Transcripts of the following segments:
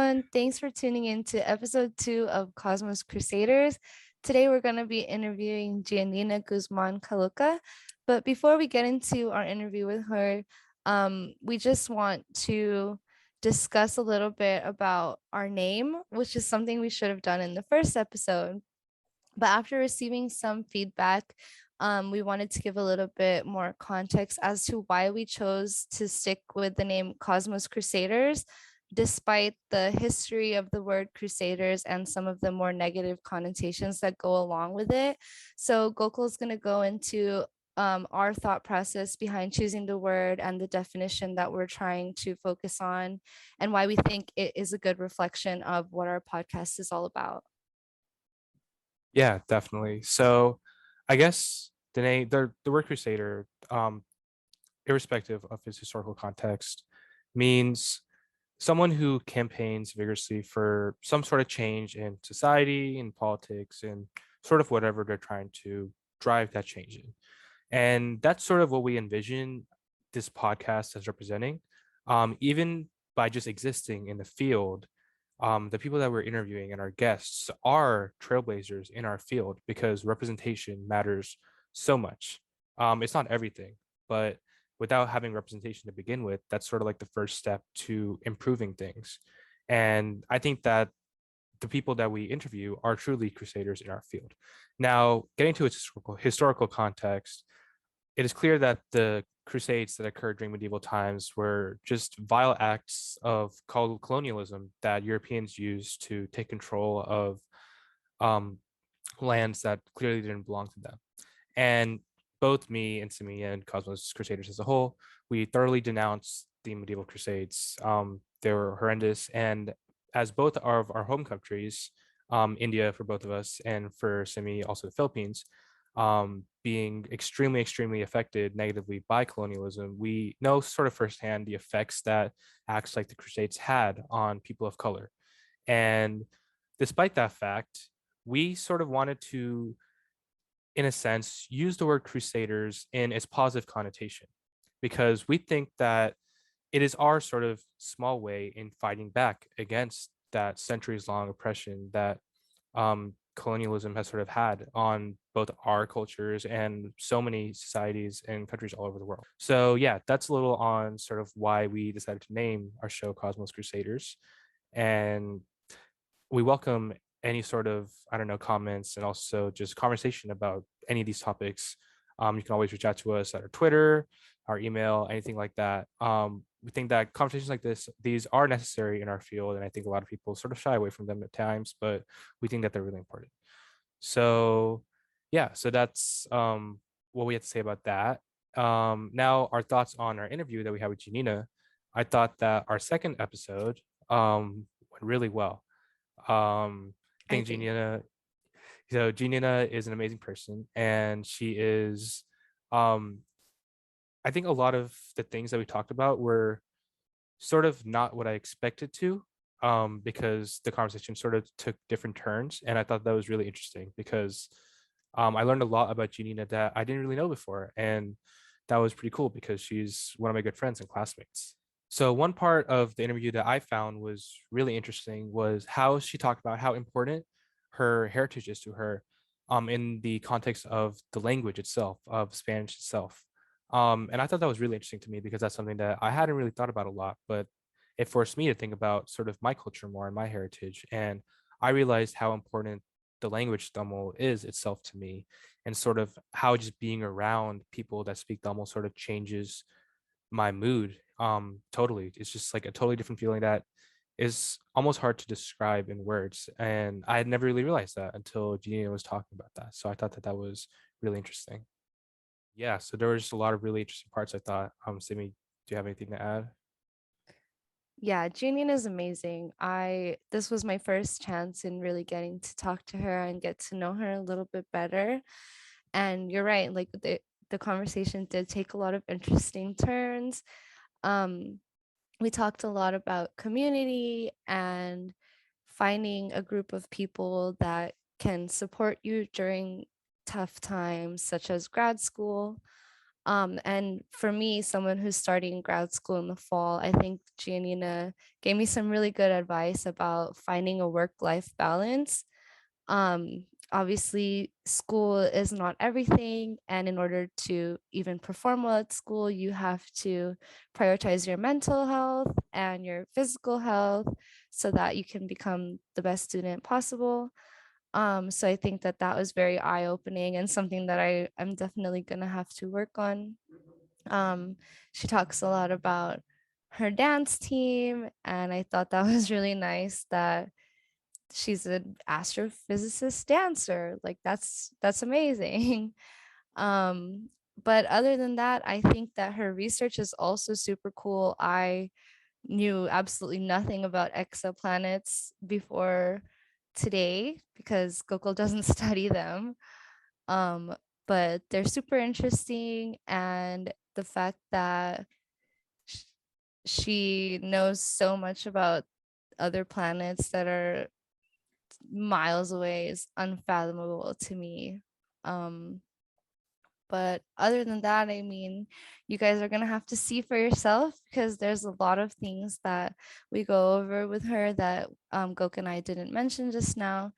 everyone. Thanks for tuning in to episode 2 of Cosmos Crusaders. Today we're going to be interviewing Giannina Guzmán Caloca. But before we get into our interview with her, we just want to discuss a little bit about our name, which is something we should have done in the first episode. But after receiving some feedback, we wanted to give a little bit more context as to why we chose to stick with the name Cosmos Crusaders, despite the history of the word Crusaders and some of the more negative connotations that go along with it. So Gokul is going to go into our thought process behind choosing the word and the definition that we're trying to focus on, and why we think it is a good reflection of what our podcast is all about. Yeah, definitely. So I guess the word crusader, irrespective of its historical context, means someone who campaigns vigorously for some sort of change in society, in politics, and sort of whatever they're trying to drive that change in. And that's sort of what we envision this podcast as representing. Even by just existing in the field, the people that we're interviewing and our guests are trailblazers in our field because representation matters so much. It's not everything, but without having representation to begin with, that's sort of like the first step to improving things. And I think that the people that we interview are truly crusaders in our field. Now, getting to its historical context, it is clear that the crusades that occurred during medieval times were just vile acts of colonialism that Europeans used to take control of um, lands that clearly didn't belong to them. And both me and Simi and Cosmos Crusaders as a whole, we thoroughly denounced the medieval crusades. They were horrendous. And as both of our home countries, India for both of us, and for Simi, also the Philippines, being extremely, extremely affected negatively by colonialism, we know sort of firsthand the effects that acts like the Crusades had on people of color. And despite that fact, we sort of wanted to, in a sense, use the word crusaders in its positive connotation, because we think that it is our sort of small way in fighting back against that centuries long oppression that colonialism has sort of had on both our cultures and so many societies and countries all over the world. So yeah, that's a little on sort of why we decided to name our show Cosmos Crusaders. And we welcome any sort of, I don't know, comments and also just conversation about any of these topics. You can always reach out to us at our Twitter, our email, anything like that. We think that conversations like these are necessary in our field, and I think a lot of people sort of shy away from them at times, but we think that they're really important. So yeah, so that's what we have to say about that. Now our thoughts on our interview that we had with Giannina. I thought that our second episode went really well. I think Giannina is an amazing person, and she is I think a lot of the things that we talked about were sort of not what I expected to, because the conversation sort of took different turns, and I thought that was really interesting because I learned a lot about Giannina that I didn't really know before, and that was pretty cool because she's one of my good friends and classmates. So one part of the interview that I found was really interesting was how she talked about how important her heritage is to her, in the context of the language itself, of Spanish itself. And I thought that was really interesting to me because that's something that I hadn't really thought about a lot, but it forced me to think about sort of my culture more and my heritage. And I realized how important the language Tamil is itself to me, and sort of how just being around people that speak Tamil sort of changes my mood. Totally. It's just like a totally different feeling that is almost hard to describe in words. And I had never really realized that until Gina was talking about that. So I thought that that was really interesting. Yeah, so there was just a lot of really interesting parts, I thought. Simi, do you have anything to add? Yeah, Giannina is amazing. This was my first chance in really getting to talk to her and get to know her a little bit better. And you're right, like the conversation did take a lot of interesting turns. Um, we talked a lot about community and finding a group of people that can support you during tough times, such as grad school. And for me, someone who's starting grad school in the fall, I think Giannina gave me some really good advice about finding a work-life balance. Obviously, school is not everything. And in order to even perform well at school, you have to prioritize your mental health and your physical health so that you can become the best student possible. So I think that that was very eye-opening and something that I'm definitely gonna have to work on. She talks a lot about her dance team, and I thought that was really nice that she's an astrophysicist dancer. Like that's amazing. Um, but other than that, I think that her research is also super cool. I knew absolutely nothing about exoplanets before today because Gokul doesn't study them. Um, but they're super interesting, and the fact that sh- she knows so much about other planets that are miles away is unfathomable to me. Um, but other than that, I mean, you guys are gonna have to see for yourself because there's a lot of things that we go over with her that Gok and I didn't mention just now.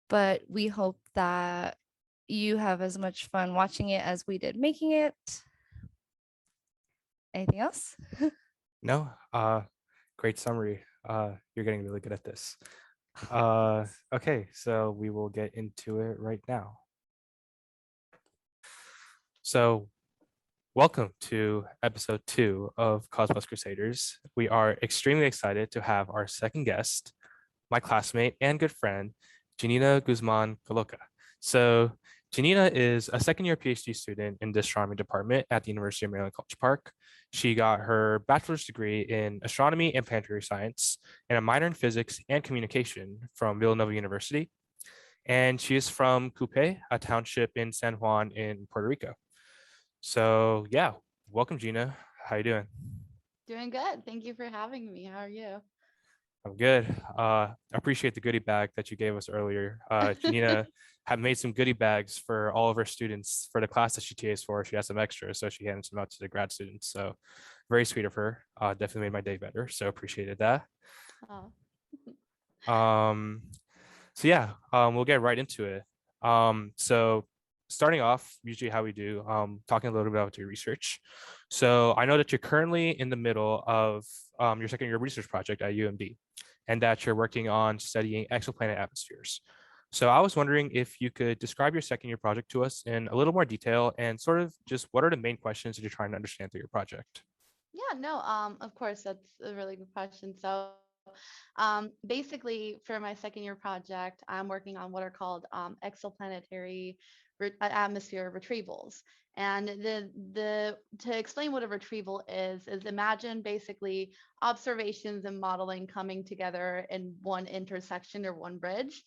But we hope that you have as much fun watching it as we did making it. Anything else? No, great summary. You're getting really good at this. Okay, so we will get into it right now. So welcome to episode 2 of Cosmos Crusaders. We are extremely excited to have our second guest, my classmate and good friend, Giannina Guzmán Caloca. So Giannina is a second-year PhD student in the astronomy department at the University of Maryland College Park. She got her bachelor's degree in astronomy and planetary science and a minor in physics and communication from Villanova University. And she is from Coupe, a township in San Juan in Puerto Rico. So yeah, welcome, Gina. How you doing? Doing good. Thank you for having me. How are you? I'm good. I appreciate the goodie bag that you gave us earlier. Giannina had made some goodie bags for all of her students for the class that she TAs for. She has some extras, so she handed some out to the grad students. So very sweet of her. Definitely made my day better. So appreciated that. Oh. Um, so yeah, we'll get right into it. So starting off, usually how we do, talking a little bit about your research. So I know that you're currently in the middle of your second year research project at UMD, and that you're working on studying exoplanet atmospheres. So I was wondering if you could describe your second year project to us in a little more detail and sort of just what are the main questions that you're trying to understand through your project? Yeah, no, of course, that's a really good question. So, basically, for my second year project, I'm working on what are called exoplanetary atmosphere retrievals. And the to explain what a retrieval is imagine basically observations and modeling coming together in one intersection or one bridge.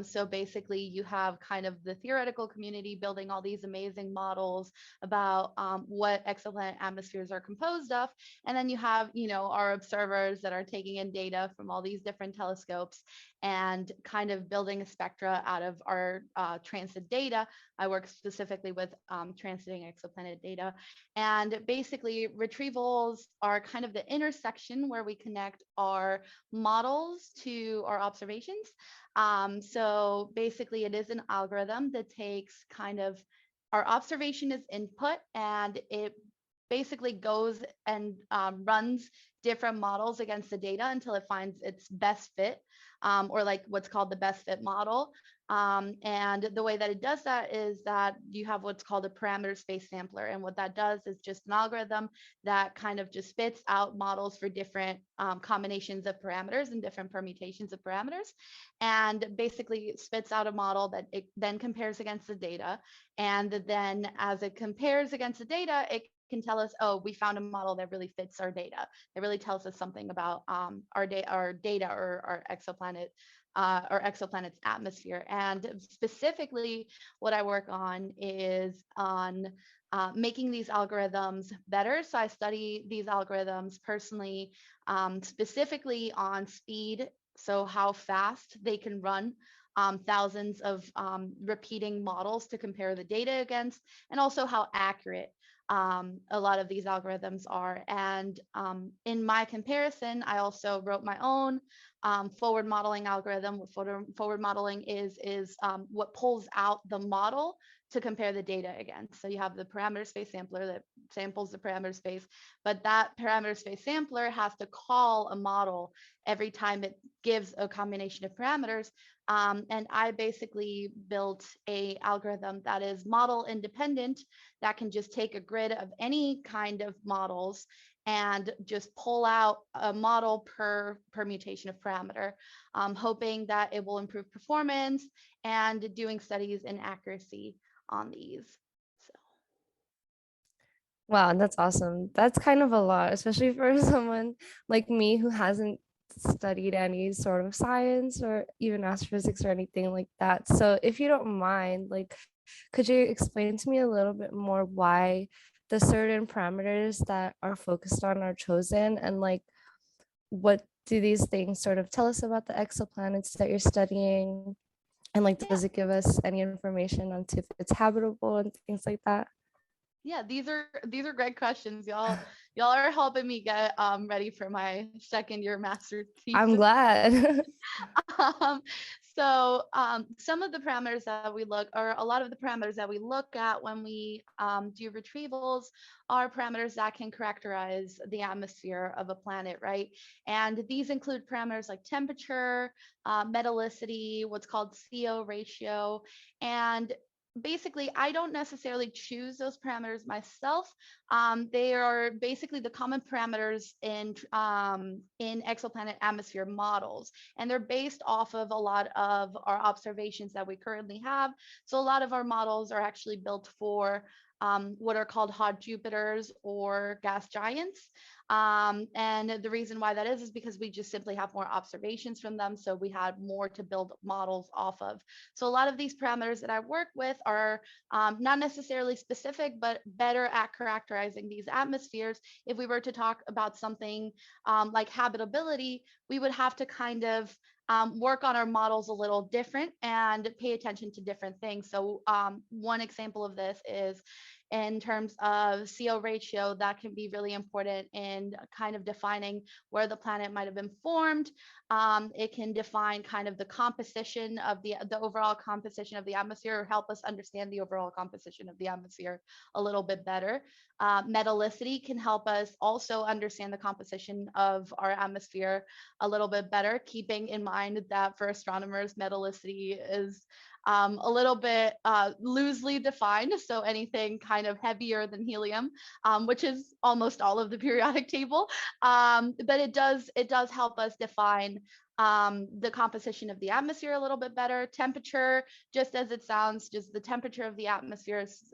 So basically, you have kind of the theoretical community building all these amazing models about what exoplanet atmospheres are composed of, and then you have, our observers that are taking in data from all these different telescopes and kind of building a spectra out of our transit data. I work specifically with transiting exoplanet data. And basically, retrievals are kind of the intersection where we connect our models to our observations. So basically, it is an algorithm that takes kind of our observation is input, and it basically goes and runs different models against the data until it finds its best fit, or like what's called the best fit model. And the way that it does that is that you have what's called a parameter space sampler. And what that does is just an algorithm that kind of just spits out models for different combinations of parameters and different permutations of parameters, and basically spits out a model that it then compares against the data. And then as it compares against the data, it can tell us, oh, we found a model that really fits our data. It really tells us something about our data or our exoplanet or exoplanet's atmosphere. And specifically, what I work on is on making these algorithms better. So I study these algorithms personally, specifically on speed. So how fast they can run thousands of repeating models to compare the data against, and also how accurate a lot of these algorithms are. And in my comparison, I also wrote my own forward modeling algorithm. What forward modeling is what pulls out the model to compare the data against. So you have the parameter space sampler that samples the parameter space, but that parameter space sampler has to call a model every time it gives a combination of parameters. And I basically built a algorithm that is model independent, that can just take a grid of any kind of models and just pull out a model per permutation of parameter, hoping that it will improve performance and doing studies in accuracy on these. So. Wow, that's awesome. That's kind of a lot, especially for someone like me who hasn't studied any sort of science or even astrophysics or anything like that. So if you don't mind, like, could you explain to me a little bit more why the certain parameters that are focused on are chosen, and like what do these things sort of tell us about the exoplanets that you're studying? And like, Yeah. does it give us any information on if it's habitable and things like that? Yeah, these are great questions. Y'all are helping me get ready for my second year master's I'm thesis. glad. um, so some of the parameters that we look, or a lot of the parameters that we look at when we do retrievals, are parameters that can characterize the atmosphere of a planet, right? And these include parameters like temperature, metallicity, what's called CO ratio, and basically I don't necessarily choose those parameters myself. They are basically the common parameters in exoplanet atmosphere models, and they're based off of a lot of our observations that we currently have. So a lot of our models are actually built for what are called hot Jupiters or gas giants. And the reason why that is because we just simply have more observations from them. So we had more to build models off of. So a lot of these parameters that I work with are not necessarily specific, but better at characterizing these atmospheres. If we were to talk about something like habitability, we would have to kind of work on our models a little different and pay attention to different things. So one example of this is in terms of CO ratio, that can be really important in kind of defining where the planet might have been formed. It can define kind of the composition of the overall composition of the atmosphere, or help us understand the overall composition of the atmosphere a little bit better. Metallicity can help us also understand the composition of our atmosphere a little bit better, keeping in mind that for astronomers, metallicity is a little bit loosely defined. So anything kind of heavier than helium, which is almost all of the periodic table. But it does help us define the composition of the atmosphere a little bit better. Temperature, just as it sounds, just the temperature of the atmosphere is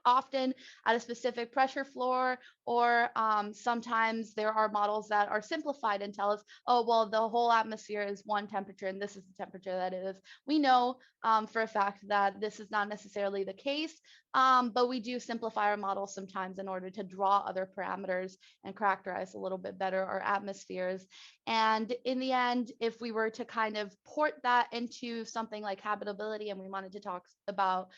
often at a specific pressure floor, or sometimes there are models that are simplified and tell us, oh, well, the whole atmosphere is one temperature and this is the temperature that it is. We know for a fact that this is not necessarily the case, but we do simplify our models sometimes in order to draw other parameters and characterize a little bit better our atmospheres. And in the end, if we were to kind of port that into something like habitability, and we wanted to talk about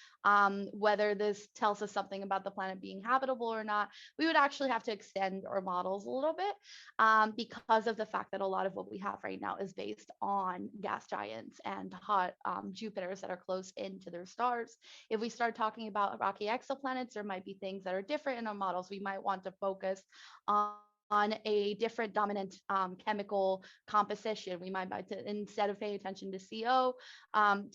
whether this tells us something about the planet being habitable or not, we would actually have to extend our models a little bit because of the fact that a lot of what we have right now is based on gas giants and hot Jupiters that are close into their stars. If we start talking about rocky exoplanets, there might be things that are different in our models. We might want to focus on a different dominant chemical composition. We might, instead of paying attention to CO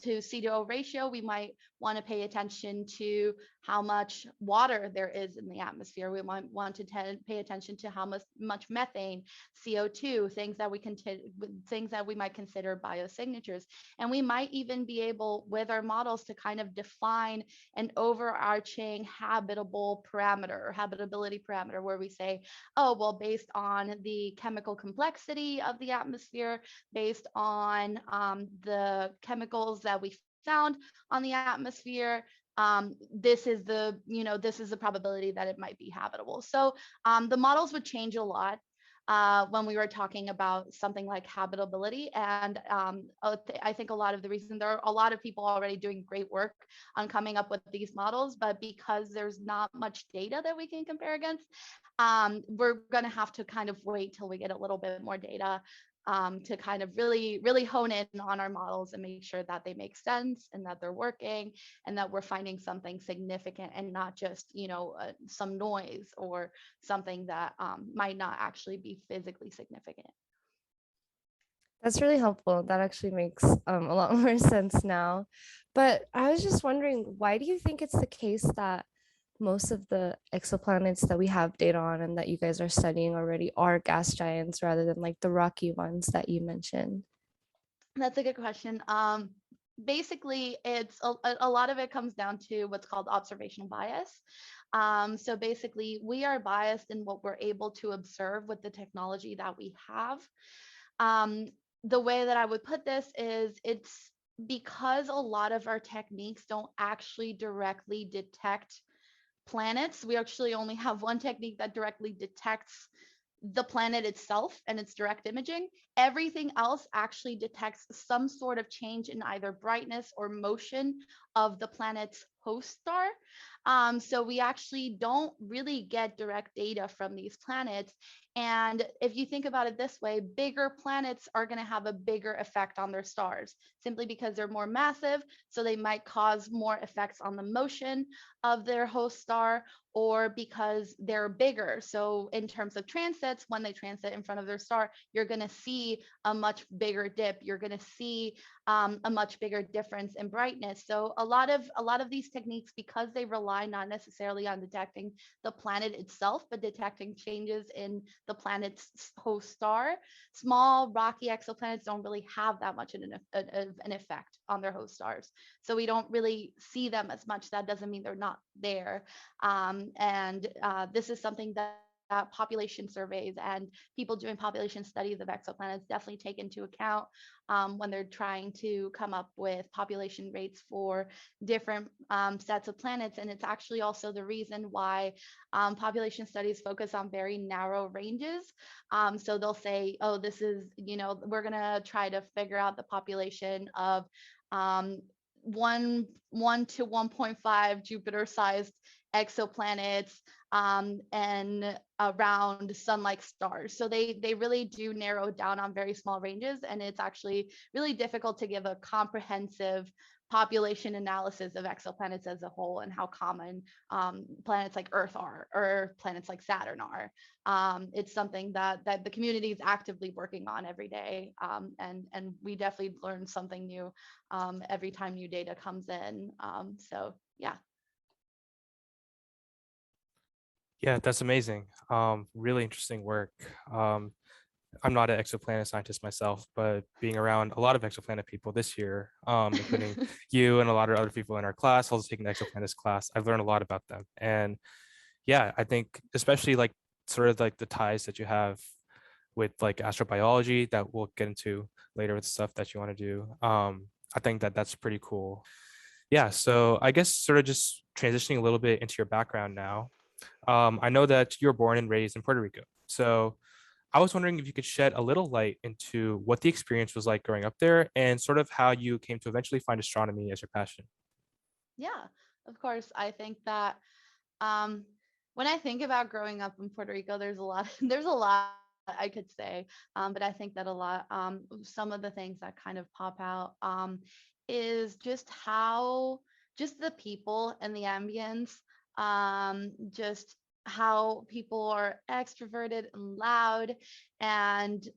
to C to O ratio, we might want to pay attention to how much water there is in the atmosphere. We might want to pay attention to how much methane, CO2, things that we might consider biosignatures. And we might even be able, with our models, to kind of define an overarching habitable parameter or habitability parameter, where we say, oh, well, based on the chemical complexity of the atmosphere, based on the chemicals that we found on the atmosphere, this is the probability that it might be habitable. So the models would change a lot. when we were talking about something like habitability. And I think a lot of the reason, there are a lot of people already doing great work on coming up with these models, but because there's not much data that we can compare against, we're going to have to kind of wait till we get a little bit more data to kind of really hone in on our models and make sure that they make sense and that they're working and that we're finding something significant and not just, some noise or something that might not actually be physically significant. That's really helpful. That actually makes a lot more sense now. But I was just wondering, why do you think it's the case that most of the exoplanets that we have data on and that you guys are studying already are gas giants rather than like the rocky ones that you mentioned? That's a good question. Basically, it's a lot of it comes down to what's called observational bias. So basically, we are biased in what we're able to observe with the technology that we have. The way that I would put this is, it's because a lot of our techniques don't actually directly detect planets. We actually only have one technique that directly detects the planet itself and its direct imaging. Everything else actually detects some sort of change in either brightness or motion of the planet's host star. So we actually don't really get direct data from these planets. And if you think about it this way, bigger planets are going to have a bigger effect on their stars simply because they're more massive. So they might cause more effects on the motion of their host star, or because they're bigger. So in terms of transits, when they transit in front of their star, you're going to see a much bigger dip. You're going to see a much bigger difference in brightness. So a lot of these techniques, because they rely not necessarily on detecting the planet itself, but detecting changes in the planet's host star, small rocky exoplanets don't really have that much of an effect on their host stars. So we don't really see them as much. That doesn't mean they're not there. And this is something that population surveys and people doing population studies of exoplanets definitely take into account when they're trying to come up with population rates for different sets of planets. And it's actually also the reason why population studies focus on very narrow ranges. So they'll say, oh, this is, we're going to try to figure out the population of 1 to 1.5 Jupiter-sized exoplanets and around sun-like stars. So they really do narrow down on very small ranges, and it's actually really difficult to give a comprehensive population analysis of exoplanets as a whole and how common planets like Earth are, or planets like Saturn are. It's something that the community is actively working on every day, and we definitely learn something new every time new data comes in. So yeah. Yeah, that's amazing. Really interesting work. I'm not an exoplanet scientist myself, but being around a lot of exoplanet people this year, including you and a lot of other people in our class, also taking the exoplanets class, I've learned a lot about them. And yeah, I think especially like sort of like the ties that you have with like astrobiology that we'll get into later with stuff that you want to do. I think that that's pretty cool. Yeah, so I guess sort of just transitioning a little bit into your background now. I know that you were born and raised in Puerto Rico. So I was wondering if you could shed a little light into what the experience was like growing up there and sort of how you came to eventually find astronomy as your passion. Yeah, of course. I think that um, when I think about growing up in Puerto Rico, there's a lot, there's a lot I could say, but I think that a lot, some of the things that kind of pop out is just how, just the people and the ambience, just how people are extroverted and loud, and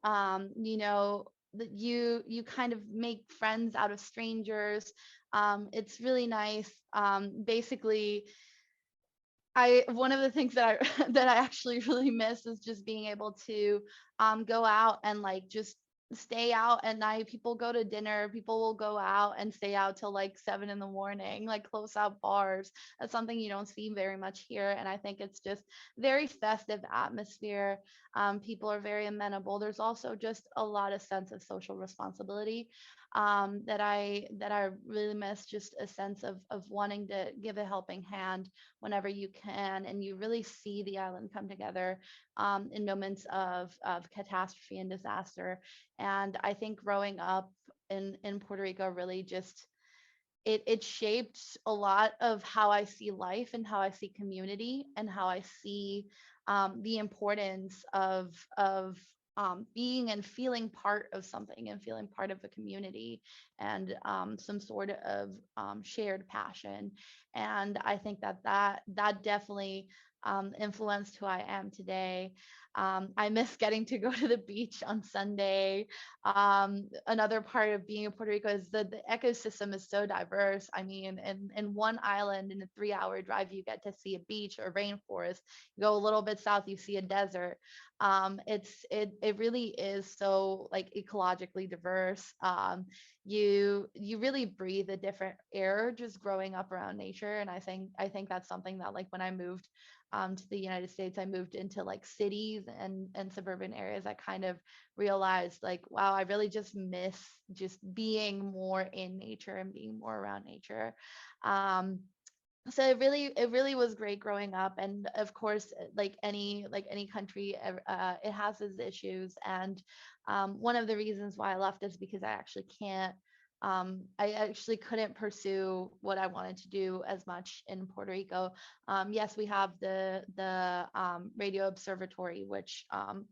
that you kind of make friends out of strangers. It's really nice. Basically, I one of the things that I that I actually really miss is just being able to go out and like just stay out at night. People go to dinner, people will go out and stay out till like 7 in the morning, like close out bars. That's something you don't see very much here. And I think it's just very festive atmosphere. People are very amenable. There's also just a lot of sense of social responsibility that I really miss, just a sense of wanting to give a helping hand whenever you can, and you really see the island come together in moments of catastrophe and disaster. And I think growing up in Puerto Rico really just it shaped a lot of how I see life and how I see community and how I see the importance of being and feeling part of something and feeling part of a community and some sort of shared passion. And I think that definitely influenced who I am today. I miss getting to go to the beach on Sunday. Another part of being in Puerto Rico is that the ecosystem is so diverse. I mean, in one island, in a 3-hour drive, you get to see a beach or rainforest. You go a little bit south, you see a desert. It really is so like ecologically diverse. You really breathe a different air just growing up around nature, and I think that's something that, like, when I moved to the United States, I moved into like cities and suburban areas. I kind of realized, like, wow, I really just miss just being more in nature and being more around nature. Um, so it really was great growing up. And of course, like any country, it has its issues. And one of the reasons why I left is because I actually couldn't pursue what I wanted to do as much in Puerto Rico. Yes, we have the radio observatory, which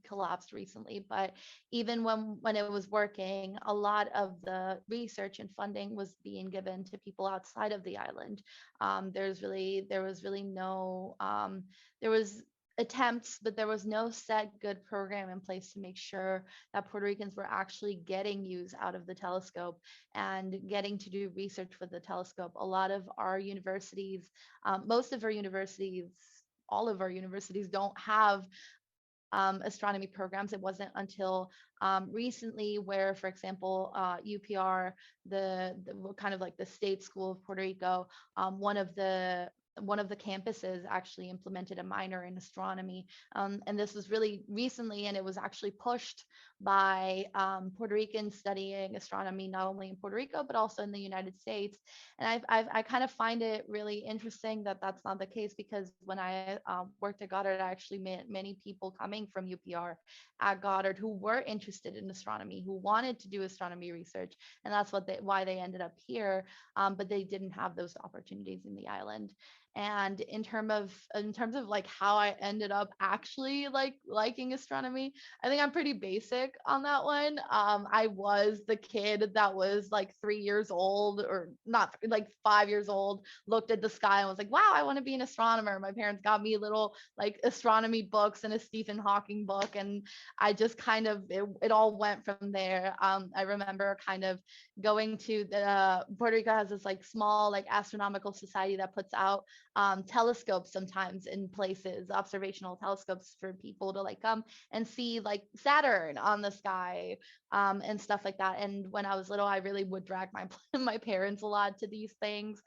collapsed recently, but even when it was working, a lot of the research and funding was being given to people outside of the island. There was really no there was attempts, but there was no set good program in place to make sure that Puerto Ricans were actually getting use out of the telescope and getting to do research with the telescope. A lot of our universities, most of our universities, all of our universities don't have astronomy programs. It wasn't until recently where, for example, UPR, the kind of like the state school of Puerto Rico, one of the campuses actually implemented a minor in astronomy. And this was really recently, and it was actually pushed by Puerto Ricans studying astronomy, not only in Puerto Rico, but also in the United States. And I kind of find it really interesting that that's not the case, because when I worked at Goddard, I actually met many people coming from UPR at Goddard who were interested in astronomy, who wanted to do astronomy research. And that's why they ended up here. But they didn't have those opportunities in the island. And in terms of like how I ended up actually like liking astronomy, I think I'm pretty basic on that one. I was the kid that was like 3 years old, or not, like 5 years old, looked at the sky and was like, wow, I want to be an astronomer. My parents got me little like astronomy books and a Stephen Hawking book, and I just kind of it all went from there. I remember kind of going to the Puerto Rico has this like small like astronomical society that puts out telescopes sometimes in places, observational telescopes for people to like come and see like Saturn on the sky, and stuff like that. And when I was little, I really would drag my my parents a lot to these things.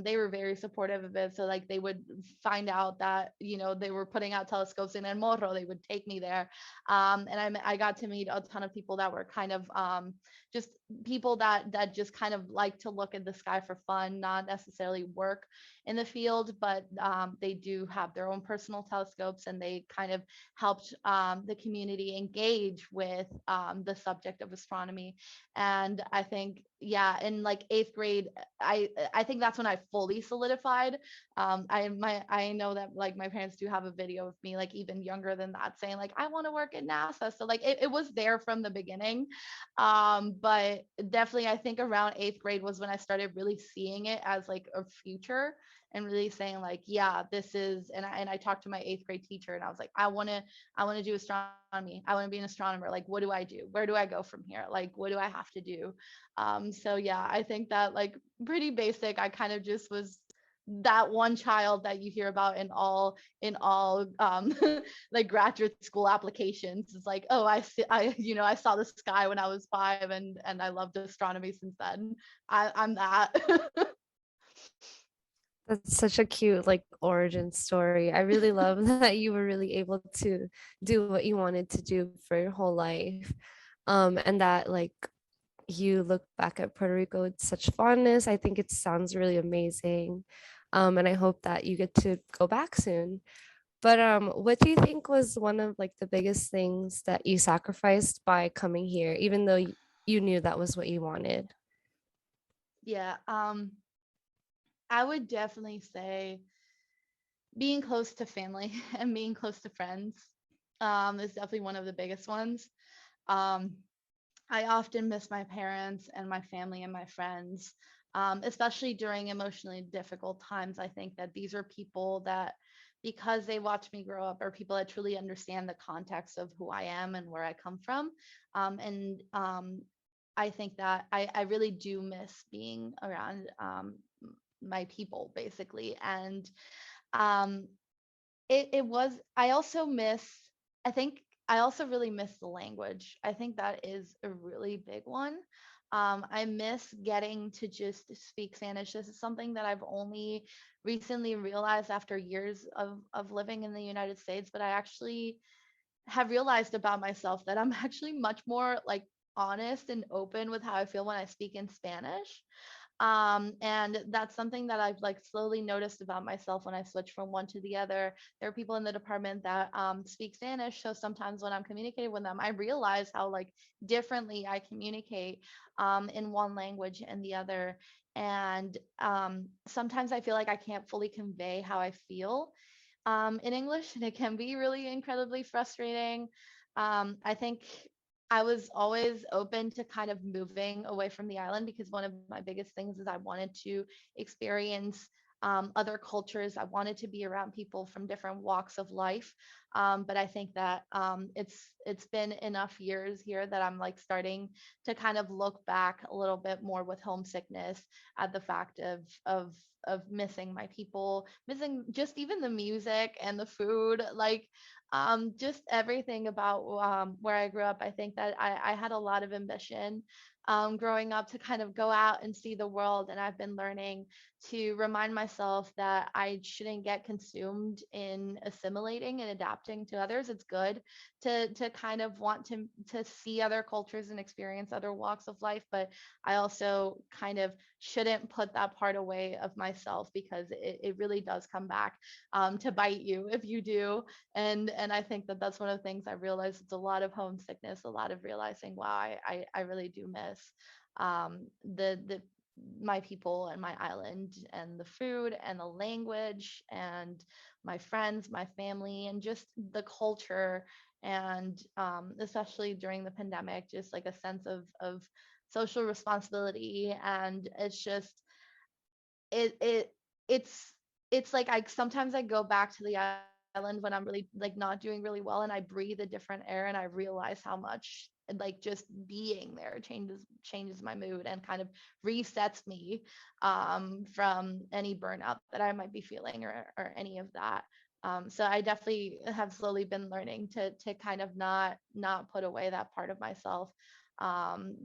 They were very supportive of it. So like they would find out that they were putting out telescopes in El Morro, they would take me there, and I got to meet a ton of people that were kind of just people that just kind of like to look at the sky for fun, not necessarily work in the field, but they do have their own personal telescopes, and they kind of helped the community engage with the subject of astronomy. And I think, yeah, in like 8th grade, I think that's when I fully solidified. I know that like my parents do have a video of me like even younger than that saying like I want to work at NASA. So like it was there from the beginning. But definitely I think around 8th grade was when I started really seeing it as like a future, and really saying like, yeah, this is, and I talked to my 8th grade teacher, and I was like, I want to do astronomy. I want to be an astronomer. Like, what do I do? Where do I go from here? Like, what do I have to do? So yeah, I think that like pretty basic. I kind of just was that one child that you hear about in all like graduate school applications. It's like, oh, I saw the sky when I was 5, and I loved astronomy since then. I'm that. That's such a cute like origin story. I really love that you were really able to do what you wanted to do for your whole life. And that like you look back at Puerto Rico with such fondness. I think it sounds really amazing. And I hope that you get to go back soon. But what do you think was one of like the biggest things that you sacrificed by coming here, even though you knew that was what you wanted? Yeah, I would definitely say being close to family and being close to friends is definitely one of the biggest ones. Um, I often miss my parents and my family and my friends, especially during emotionally difficult times. I think that these are people that, because they watch me grow up, are people that truly understand the context of who I am and where I come from. And I think that I really do miss being around my people, basically. And um, it was, I also miss, I think I also really miss the language. I think that is a really big one. I miss getting to just speak Spanish. This is something that I've only recently realized after years of living in the United States, but I actually have realized about myself that I'm actually much more like honest and open with how I feel when I speak in Spanish. And that's something that I've like slowly noticed about myself when I switch from one to the other. There are people in the department that speak Spanish, so sometimes when I'm communicating with them, I realize how like differently I communicate in one language and the other. And sometimes I feel like I can't fully convey how I feel in English, and it can be really incredibly frustrating. I think I was always open to kind of moving away from the island because one of my biggest things is I wanted to experience other cultures. I wanted to be around people from different walks of life. But I think that it's been enough years here that I'm like starting to kind of look back a little bit more with homesickness at the fact of missing my people, missing just even the music and the food, like just everything about where I grew up. I think that I had a lot of ambition growing up to kind of go out and see the world. And I've been learning to remind myself that I shouldn't get consumed in assimilating and adapting to others. It's good to kind of want to see other cultures and experience other walks of life, but I also kind of shouldn't put that part away of myself because it really does come back to bite you if you do. And I think that that's one of the things I realized. It's a lot of homesickness, a lot of realizing, wow, I really do miss the my people and my island and the food and the language and my friends, my family, and just the culture. And especially during the pandemic, just like a sense of social responsibility. And it's just it it it's it's like I sometimes I go back to the island when I'm really like not doing really well, and I breathe a different air and I realize how much like just being there changes my mood and kind of resets me from any burnout that I might be feeling, or any of that. So I definitely have slowly been learning to kind of not put away that part of myself,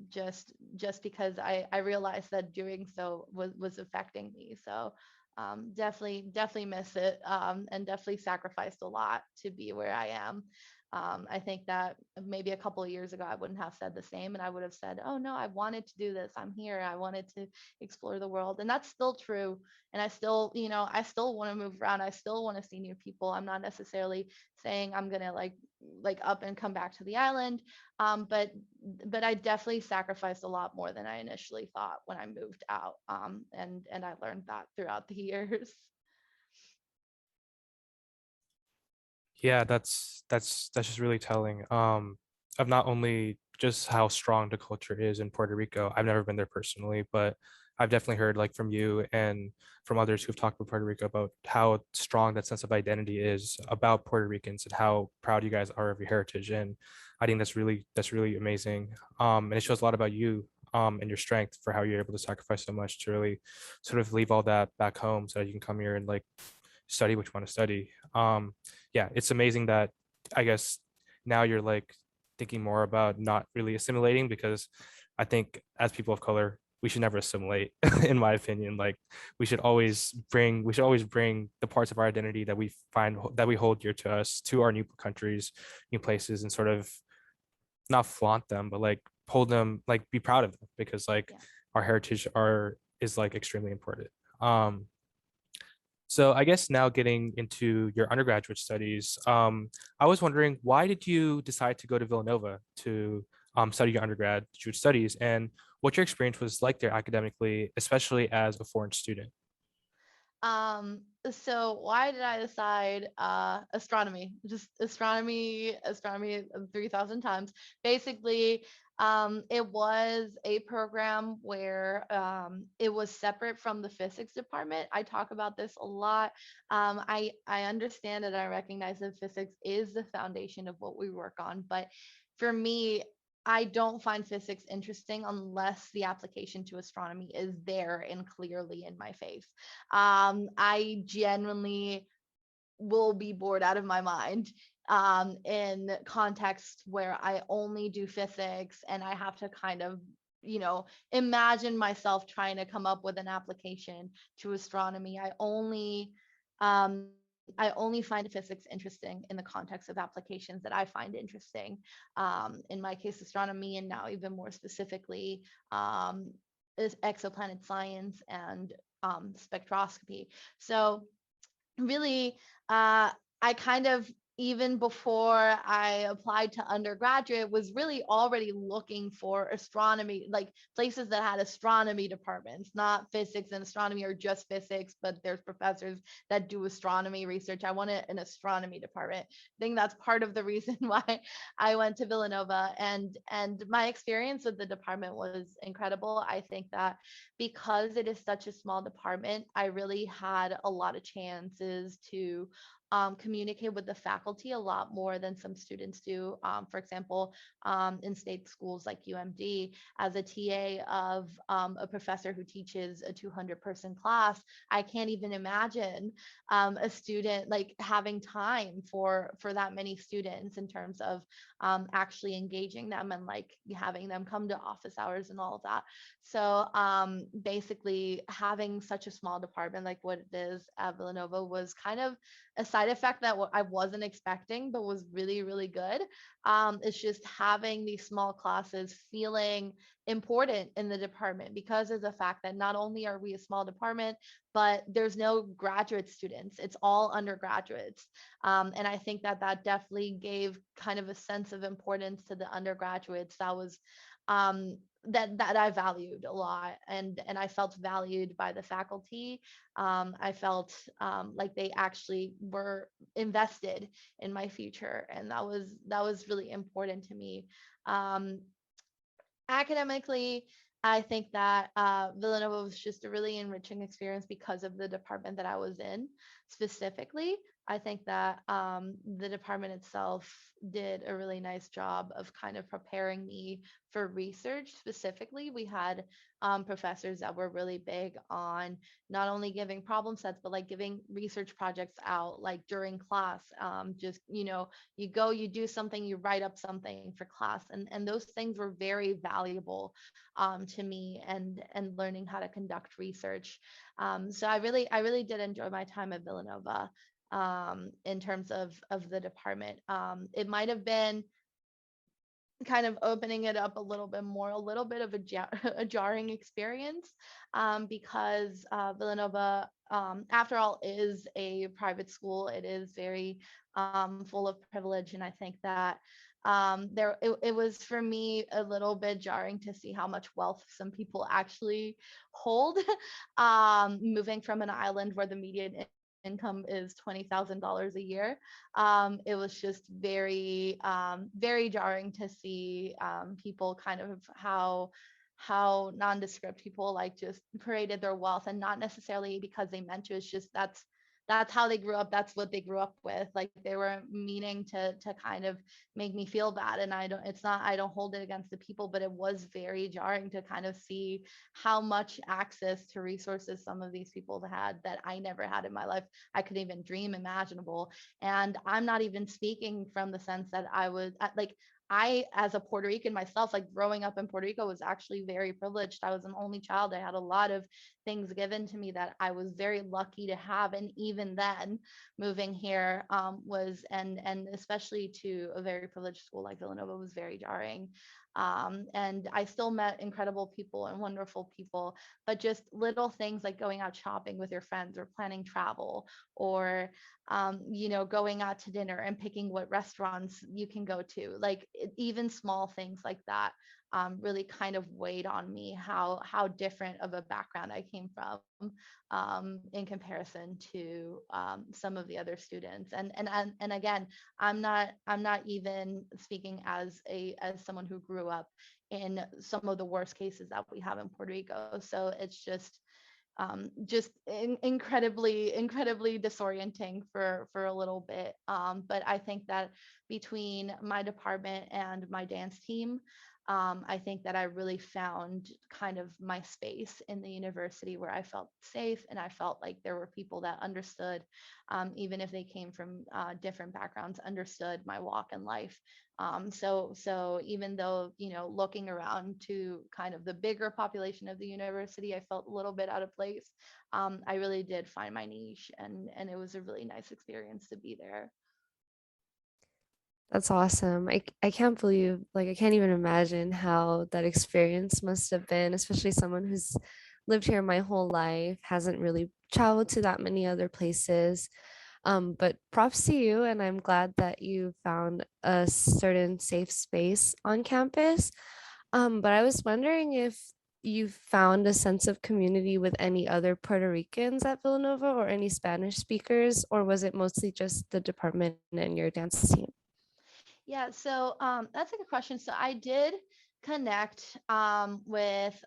just because I realized that doing so was affecting me. So definitely miss it, and definitely sacrificed a lot to be where I am. I think that maybe a couple of years ago I wouldn't have said the same, and I would have said, oh no, I wanted to do this, I'm here, I wanted to explore the world. And that's still true. And I still, I still want to move around, I still want to see new people. I'm not necessarily saying I'm gonna like up and come back to the island, but I definitely sacrificed a lot more than I initially thought when I moved out. And I learned that throughout the years. Yeah, that's just really telling of not only just how strong the culture is in Puerto Rico. I've never been there personally, but I've definitely heard like from you and from others who've talked about Puerto Rico about how strong that sense of identity is about Puerto Ricans and how proud you guys are of your heritage. And I think that's really amazing. And it shows a lot about you and your strength for how you're able to sacrifice so much to really sort of leave all that back home so that you can come here and like study what you want to study. Yeah, it's amazing that I guess now you're like thinking more about not really assimilating, because I think as people of color, we should never assimilate, in my opinion. Like we should always bring the parts of our identity that we find that we hold dear to us to our new countries, new places, and sort of not flaunt them, but like hold them, like be proud of them, because like Yeah. our heritage are is like extremely important. Um, So I guess now getting into your undergraduate studies, I was wondering, why did you decide to go to Villanova to study your undergraduate studies, and what your experience was like there academically, especially as a foreign student? Um, so why did I decide astronomy? Just astronomy 3,000 times. Basically, it was a program where it was separate from the physics department. I talk about this a lot. I understand and I recognize that physics is the foundation of what we work on, but for me, I don't find physics interesting unless the application to astronomy is there and clearly in my face. I genuinely will be bored out of my mind in context where I only do physics and I have to kind of, imagine myself trying to come up with an application to astronomy. I only find physics interesting in the context of applications that I find interesting. In my case, astronomy, and now even more specifically, is exoplanet science and spectroscopy. So really, I kind of, even before I applied to undergraduate, was really already looking for astronomy, like places that had astronomy departments, not physics and astronomy or just physics, but there's professors that do astronomy research. I wanted an astronomy department. I think that's part of the reason why I went to Villanova, and my experience with the department was incredible. I think that because it is such a small department, I really had a lot of chances to communicate with the faculty a lot more than some students do. For example, in state schools like UMD, as a TA of a professor who teaches a 200-person class, I can't even imagine a student like having time for that many students in terms of actually engaging them and like having them come to office hours and all of that. So basically, having such a small department like what it is at Villanova was kind of a side effect that I wasn't expecting, but was really, really good. It's just having these small classes feeling important in the department because of the fact that not only are we a small department, but there's no graduate students. It's all undergraduates. And I think that that definitely gave kind of a sense of importance to the undergraduates that was that I valued a lot, and I felt valued by the faculty. I felt like they actually were invested in my future, and that was really important to me. Um, Academically, I think that Villanova was just a really enriching experience because of the department that I was in specifically. I think that the department itself did a really nice job of kind of preparing me for research. Specifically, we had professors that were really big on not only giving problem sets, but like giving research projects out like during class. Just, you go, you do something, you write up something for class, and those things were very valuable to me and learning how to conduct research. So I really did enjoy my time at Villanova in terms of the department. It might have been kind of opening it up a little bit more, a little bit of a jarring experience, because Villanova, after all, is a private school. It is very full of privilege, and I think that it was for me a little bit jarring to see how much wealth some people actually hold, moving from an island where the median income is $20,000 a year. It was just very, very jarring to see people kind of how nondescript people like just paraded their wealth, and not necessarily because they meant to. It's just that's how they grew up. That's what they grew up with. Like they were meaning to kind of make me feel bad. And I don't hold it against the people, but it was very jarring to kind of see how much access to resources some of these people had that I never had in my life. I couldn't even dream imaginable. And I'm not even speaking from the sense that I was like, I, as a Puerto Rican myself, like growing up in Puerto Rico was actually very privileged. I was an only child. I had a lot of things given to me that I was very lucky to have. And even then, moving here was, and especially to a very privileged school like Villanova, was very jarring. And I still met incredible people and wonderful people, but just little things like going out shopping with your friends or planning travel, or going out to dinner and picking what restaurants you can go to, like even small things like that really kind of weighed on me, how different of a background I came from in comparison to some of the other students. And again, I'm not even speaking as someone who grew up in some of the worst cases that we have in Puerto Rico. So it's incredibly disorienting for a little bit. But I think that between my department and my dance team, I think that I really found kind of my space in the university where I felt safe and I felt like there were people that understood, even if they came from different backgrounds, understood my walk in life. So even though, looking around to kind of the bigger population of the university, I felt a little bit out of place. I really did find my niche, and it was a really nice experience to be there. That's awesome. I can't believe, like, I can't even imagine how that experience must have been, especially someone who's lived here my whole life, hasn't really traveled to that many other places. But props to you, and I'm glad that you found a certain safe space on campus. But I was wondering if you found a sense of community with any other Puerto Ricans at Villanova or any Spanish speakers, or was it mostly just the department and your dance team? Yeah, so that's a good question. So I did connect with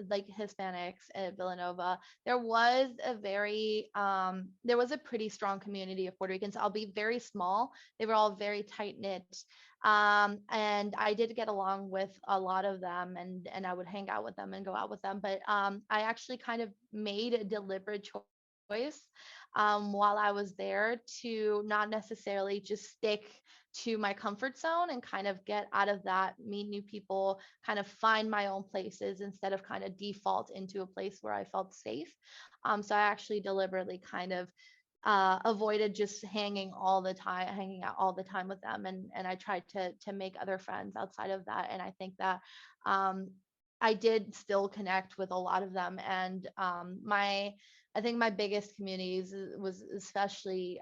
like Hispanics at Villanova. There was a pretty strong community of Puerto Ricans. I'll be very small. They were all very tight knit. And I did get along with a lot of them, and I would hang out with them and go out with them. But I actually kind of made a deliberate choice while I was there to not necessarily just stick to my comfort zone and kind of get out of that, meet new people, kind of find my own places instead of kind of default into a place where I felt safe. So I actually deliberately kind of avoided just hanging out all the time with them, and I tried to make other friends outside of that. And I think that um, I did still connect with a lot of them, and I think my biggest communities was especially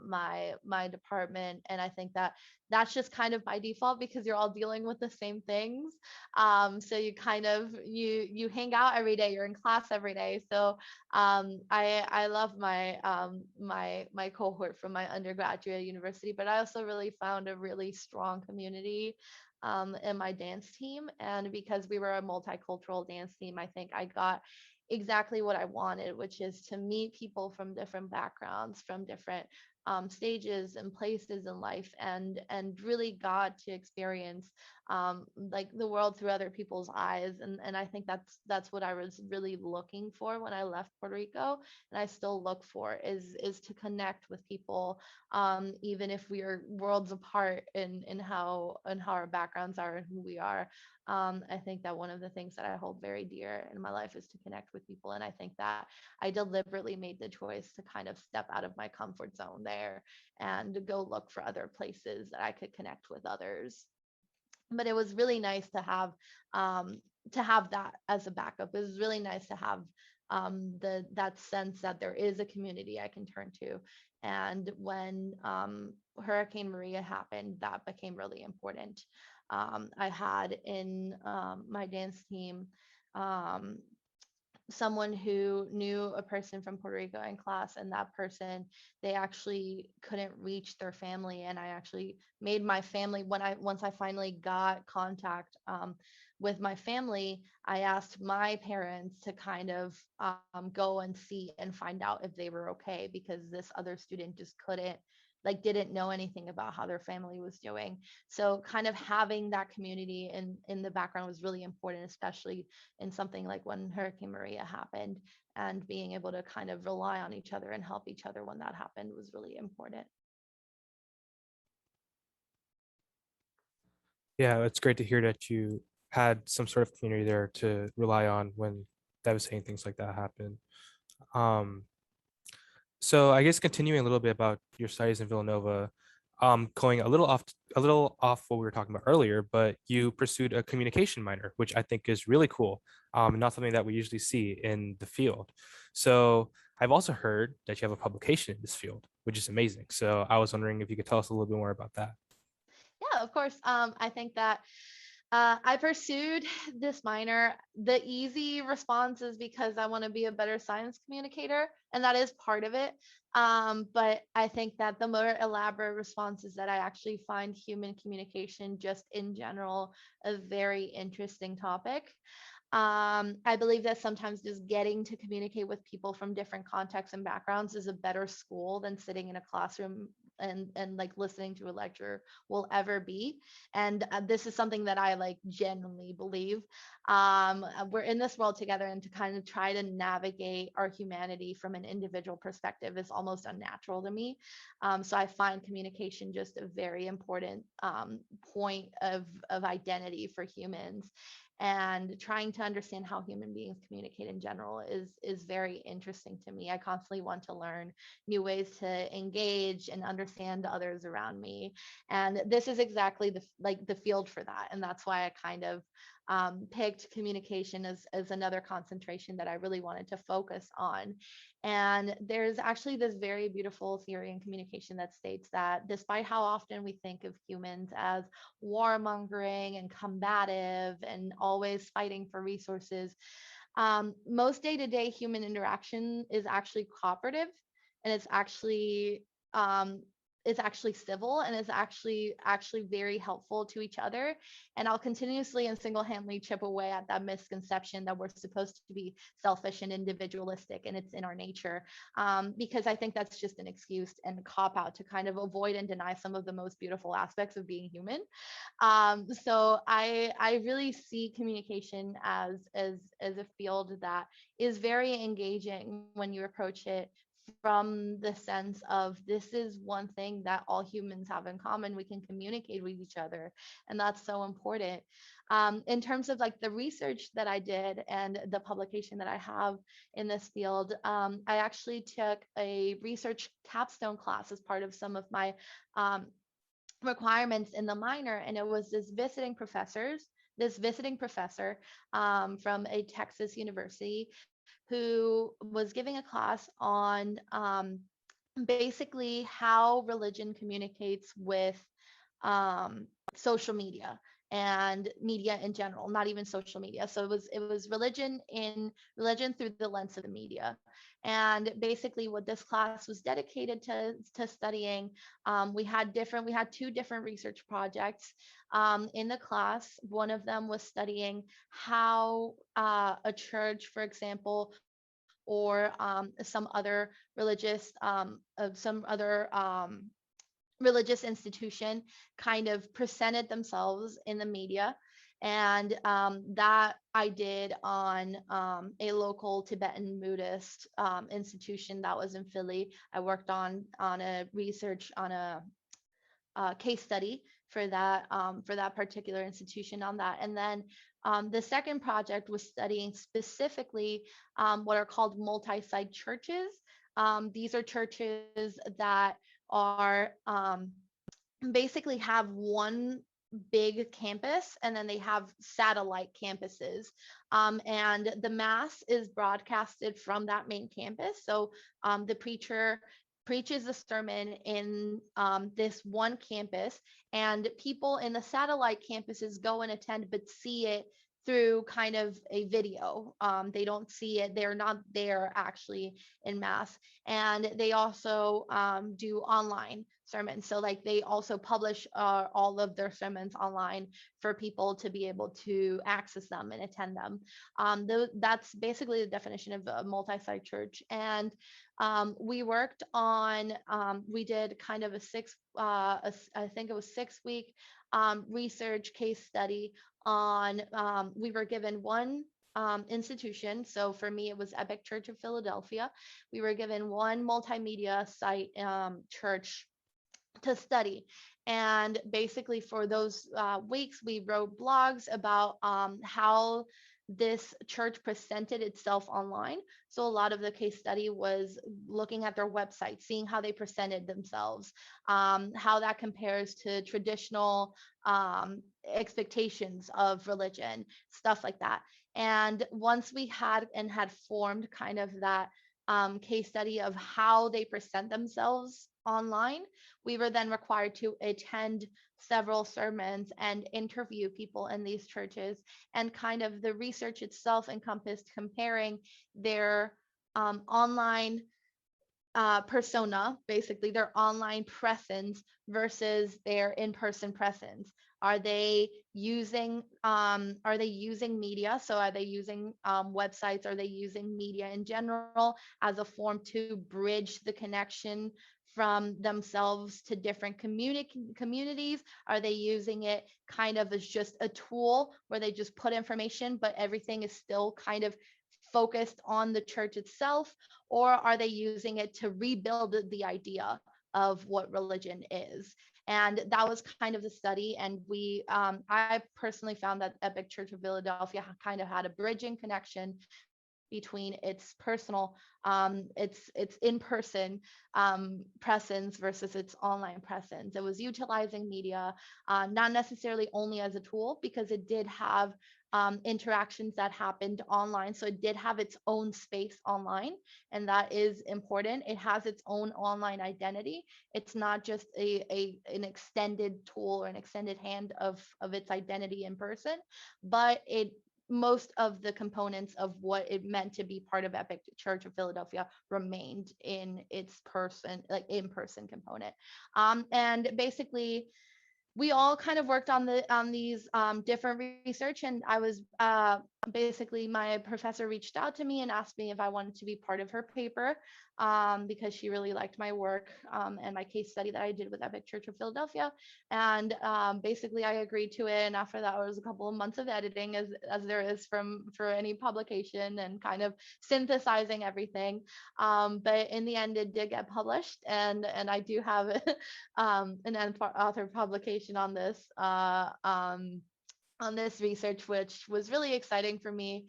my department, and I think that that's just kind of by default because you're all dealing with the same things. So you kind of you hang out every day, you're in class every day. So I love my cohort from my undergraduate university, but I also really found a really strong community in my dance team. And because we were a multicultural dance team, I think I got exactly what I wanted, which is to meet people from different backgrounds, from different stages and places in life, and really got to experience like the world through other people's eyes. And I think that's what I was really looking for when I left Puerto Rico, and I still look for is to connect with people, even if we are worlds apart in how our backgrounds are and who we are. I think that one of the things that I hold very dear in my life is to connect with people. And I think that I deliberately made the choice to kind of step out of my comfort zone there and go look for other places that I could connect with others. But it was really nice to have that as a backup. It was really nice to have that sense that there is a community I can turn to. And when Hurricane Maria happened, that became really important. I had in my dance team um, someone who knew a person from Puerto Rico in class, and that person, they actually couldn't reach their family, and I actually made my family, once I finally got contact with my family, I asked my parents to kind of go and see and find out if they were okay, because this other student just couldn't, like, didn't know anything about how their family was doing. So kind of having that community in the background was really important, especially in something like when Hurricane Maria happened, and being able to kind of rely on each other and help each other when that happened was really important. Yeah, it's great to hear that you had some sort of community there to rely on when devastating things like that happen. Um, so I guess continuing a little bit about your studies in Villanova, going a little off what we were talking about earlier, but you pursued a communication minor, which I think is really cool, not something that we usually see in the field. So I've also heard that you have a publication in this field, which is amazing. So I was wondering if you could tell us a little bit more about that. Yeah, of course. I think that I pursued this minor. The easy response is because I want to be a better science communicator, and that is part of it. But I think that the more elaborate response is that I actually find human communication just in general a very interesting topic. I believe that sometimes just getting to communicate with people from different contexts and backgrounds is a better school than sitting in a classroom and like listening to a lecture will ever be. And this is something that I like genuinely believe. We're in this world together, and to kind of try to navigate our humanity from an individual perspective is almost unnatural to me. So I find communication just a very important point of identity for humans, and trying to understand how human beings communicate in general is very interesting to me. I constantly want to learn new ways to engage and understand others around me, and this is exactly the field for that. And that's why I kind of picked communication as another concentration that I really wanted to focus on. And there's actually this very beautiful theory in communication that states that despite how often we think of humans as warmongering and combative and always fighting for resources, most day-to-day human interaction is actually cooperative, and um, it's actually civil, and it's actually very helpful to each other. And I'll continuously and single-handedly chip away at that misconception that we're supposed to be selfish and individualistic, and it's in our nature, because I think that's just an excuse and a cop out to kind of avoid and deny some of the most beautiful aspects of being human. So I really see communication as a field that is very engaging when you approach it from the sense of this is one thing that all humans have in common. We can communicate with each other, and that's so important. In terms of like the research that I did and the publication that I have in this field, I actually took a research capstone class as part of some of my um, requirements in the minor, and it was this visiting professor from a Texas university who was giving a class on basically how religion communicates with social media and media in general, not even social media. So it was religion through the lens of the media. And basically what this class was dedicated to studying, we had two different research projects in the class. One of them was studying how a church, for example, or some other religious institution kind of presented themselves in the media. And that I did on a local Tibetan Buddhist institution that was in Philly. I worked on a research on a case study for that particular institution on that. And then the second project was studying specifically what are called multi-site churches. These are churches that are basically have one big campus, and then they have satellite campuses, and the mass is broadcasted from that main campus. So the preacher preaches a sermon in this one campus, and people in the satellite campuses go and attend but see it through kind of a video. They don't see it, they're not there actually in mass. And they also do online sermons. So like they also publish all of their sermons online for people to be able to access them and attend them. That's basically the definition of a multi-site church. And we did kind of I think it was 6 week research case study on, we were given one institution. So for me, it was Epic Church of Philadelphia. We were given one multimedia site church to study. And basically for those weeks, we wrote blogs about how this church presented itself online. So a lot of the case study was looking at their website, seeing how they presented themselves, how that compares to traditional expectations of religion, stuff like that. And once we had formed kind of that case study of how they present themselves online, we were then required to attend several sermons and interview people in these churches. And kind of the research itself encompassed comparing their online persona, basically their online presence versus their in-person presence. Are they using media? So are they using websites? Are they using media in general as a form to bridge the connection from themselves to different communities? Are they using it kind of as just a tool where they just put information, but everything is still kind of focused on the church itself? Or are they using it to rebuild the idea of what religion is? And that was kind of the study. And I personally found that Epic Church of Philadelphia kind of had a bridging connection between its personal, its in-person presence versus its online presence. It was utilizing media, not necessarily only as a tool, because it did have interactions that happened online. So it did have its own space online, and that is important. It has its own online identity. It's not just an extended tool or an extended hand of its identity in person, but most of the components of what it meant to be part of Epic Church of Philadelphia remained in its in-person component. And basically, we all kind of worked on these different research, and I was basically, my professor reached out to me and asked me if I wanted to be part of her paper, because she really liked my work and my case study that I did with Epic Church of Philadelphia. And basically I agreed to it, and after that was a couple of months of editing, as there is for any publication, and kind of synthesizing everything. But in the end, it did get published, and I do have an author publication on this research, which was really exciting for me,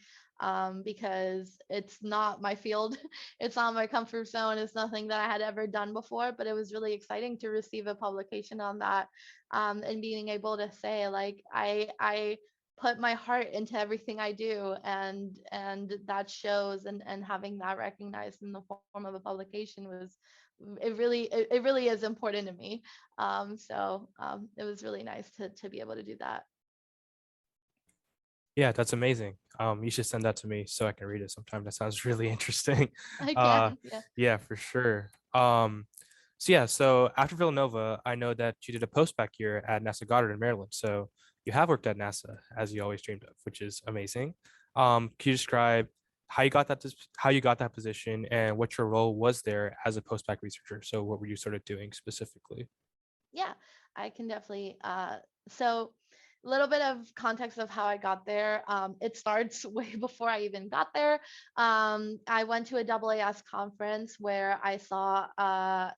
because it's not my field, it's not my comfort zone, it's nothing that I had ever done before, but it was really exciting to receive a publication on that, and being able to say, like, I put my heart into everything I do, and that shows, and having that recognized in the form of a publication was, it really is important to me. So it was really nice to be able to do that. Yeah, that's amazing. You should send that to me so I can read it sometime. That sounds really interesting. I Uh, can, yeah. yeah, for sure. So after Villanova, I know that you did a post-bac year at NASA Goddard in Maryland. So you have worked at NASA as you always dreamed of, which is amazing. Can you describe how you got that position and what your role was there as a post-bac researcher? So what were you sort of doing specifically? Yeah, I can definitely. So a little bit of context of how I got there. It starts way before I even got there. I went to a AAS conference where I saw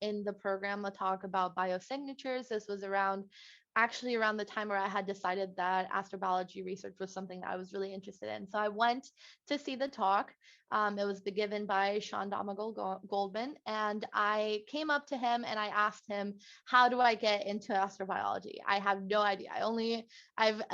in the program a talk about biosignatures. This was actually around the time where I had decided that astrobiology research was something that I was really interested in. So I went to see the talk. It was given by Sean Goldman, and I came up to him and I asked him, how do I get into astrobiology? I have no idea.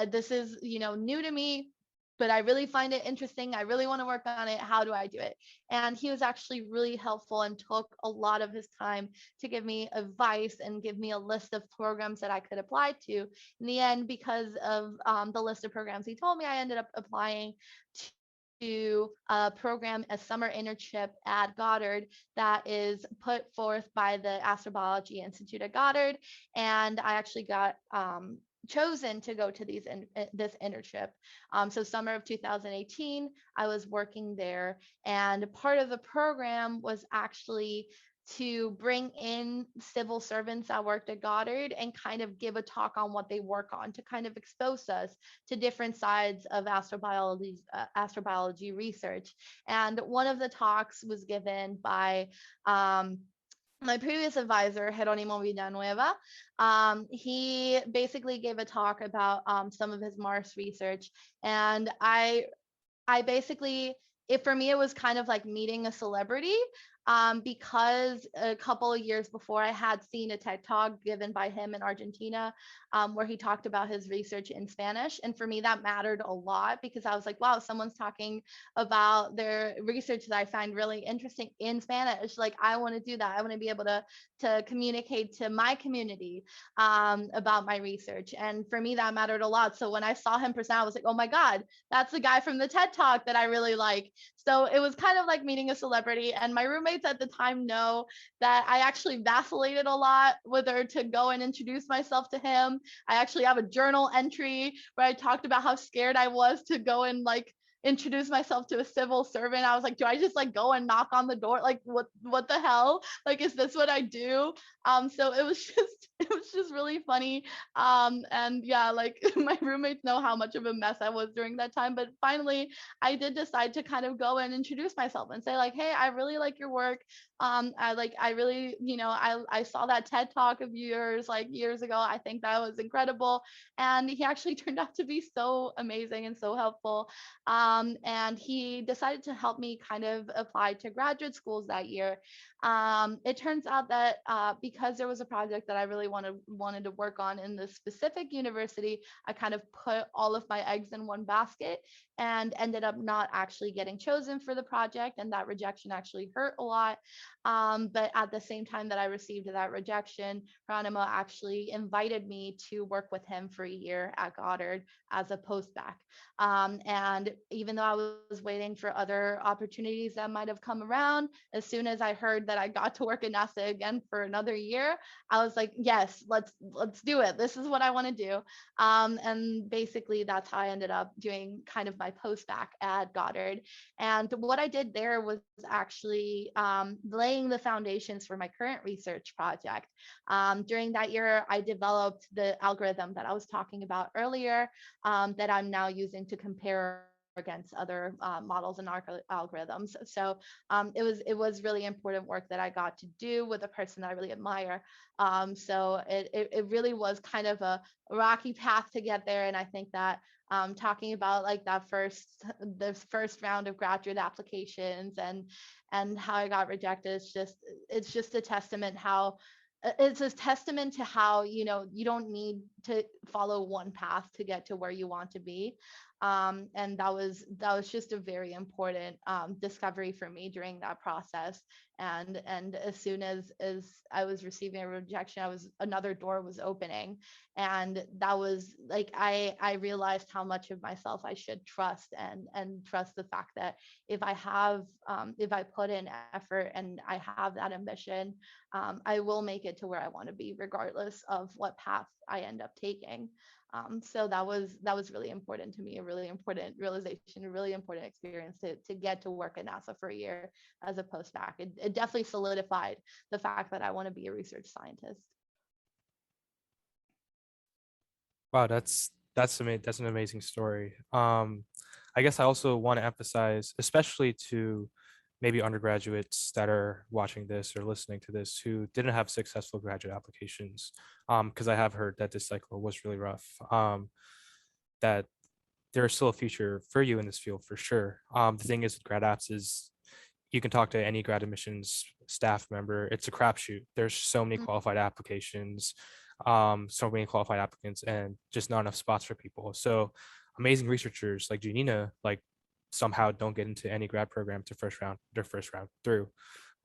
This is, new to me, but I really find it interesting. I really want to work on it. How do I do it? And he was actually really helpful and took a lot of his time to give me advice and give me a list of programs that I could apply to. In the end, because of the list of programs he told me, I ended up applying to a program, a summer internship at Goddard that is put forth by the Astrobiology Institute at Goddard. And I actually got chosen to go to this internship. So summer of 2018, I was working there, and part of the program was actually to bring in civil servants that worked at Goddard and kind of give a talk on what they work on, to kind of expose us to different sides of astrobiology research. And one of the talks was given by my previous advisor, Jerónimo Villanueva. He basically gave a talk about some of his Mars research, and I I basically, for me, it was kind of like meeting a celebrity, because a couple of years before I had seen a TED talk given by him in Argentina, where he talked about his research in Spanish. And for me, that mattered a lot because I was like, wow, someone's talking about their research that I find really interesting in Spanish. Like, I want to do that. I want to be able to communicate to my community, about my research. And for me, that mattered a lot. So when I saw him present, I was like, oh my God, that's the guy from the TED talk that I really like. So it was kind of like meeting a celebrity. And my roommates at the time know that I actually vacillated a lot whether to go and introduce myself to him. I actually have a journal entry where I talked about how scared I was to go and like introduce myself to a civil servant. I was like, do I just like go and knock on the door? Like what the hell? Like, is this what I do? So it was just it was just really funny. And yeah, like my roommates know how much of a mess I was during that time. But finally I did decide to kind of go and introduce myself and say like, hey, I really like your work. I really, I saw that TED talk of yours like years ago. I think that was incredible. And he actually turned out to be so amazing and so helpful. And he decided to help me kind of apply to graduate schools that year. It turns out that because there was a project that I really wanted to work on in this specific university, I kind of put all of my eggs in one basket and ended up not actually getting chosen for the project. And that rejection actually hurt a lot. But at the same time that I received that rejection, Geronimo actually invited me to work with him for a year at Goddard as a post-bac. And even though I was waiting for other opportunities that might have come around, as soon as I heard that I got to work at NASA again for another year, I was like, yes, let's do it. This is what I want to do. And basically that's how I ended up doing kind of my post-bac at Goddard. And what I did there was actually laying the foundations for my current research project. During that year, I developed the algorithm that I was talking about earlier, that I'm now using to compare against other models and algorithms. So it was really important work that I got to do with a person that I really admire. So it really was kind of a rocky path to get there, and I think that talking about like the first round of graduate applications and how I got rejected, it's just a testament how it's a testament to how you don't need to follow one path to get to where you want to be. And that was just a very important discovery for me during that process. And as soon as I was receiving a rejection, another door was opening. And that was like I realized how much of myself I should trust, and trust the fact that if I put in effort and I have that ambition, I will make it to where I want to be, regardless of what path I end up taking. So that was really important to me, a really important realization, a really important experience to get to work at NASA for a year as a postdoc. It definitely solidified the fact that I want to be a research scientist. Wow, that's an amazing story. I guess I also want to emphasize, especially to maybe undergraduates that are watching this or listening to this who didn't have successful graduate applications, because I have heard that this cycle was really rough. That there's still a future for you in this field for sure. The thing is with grad apps is you can talk to any grad admissions staff member. It's a crapshoot. There's so many Mm. qualified applications, so many qualified applicants, and just not enough spots for people. So amazing researchers like Giannina, like somehow don't get into any grad program to their first round through.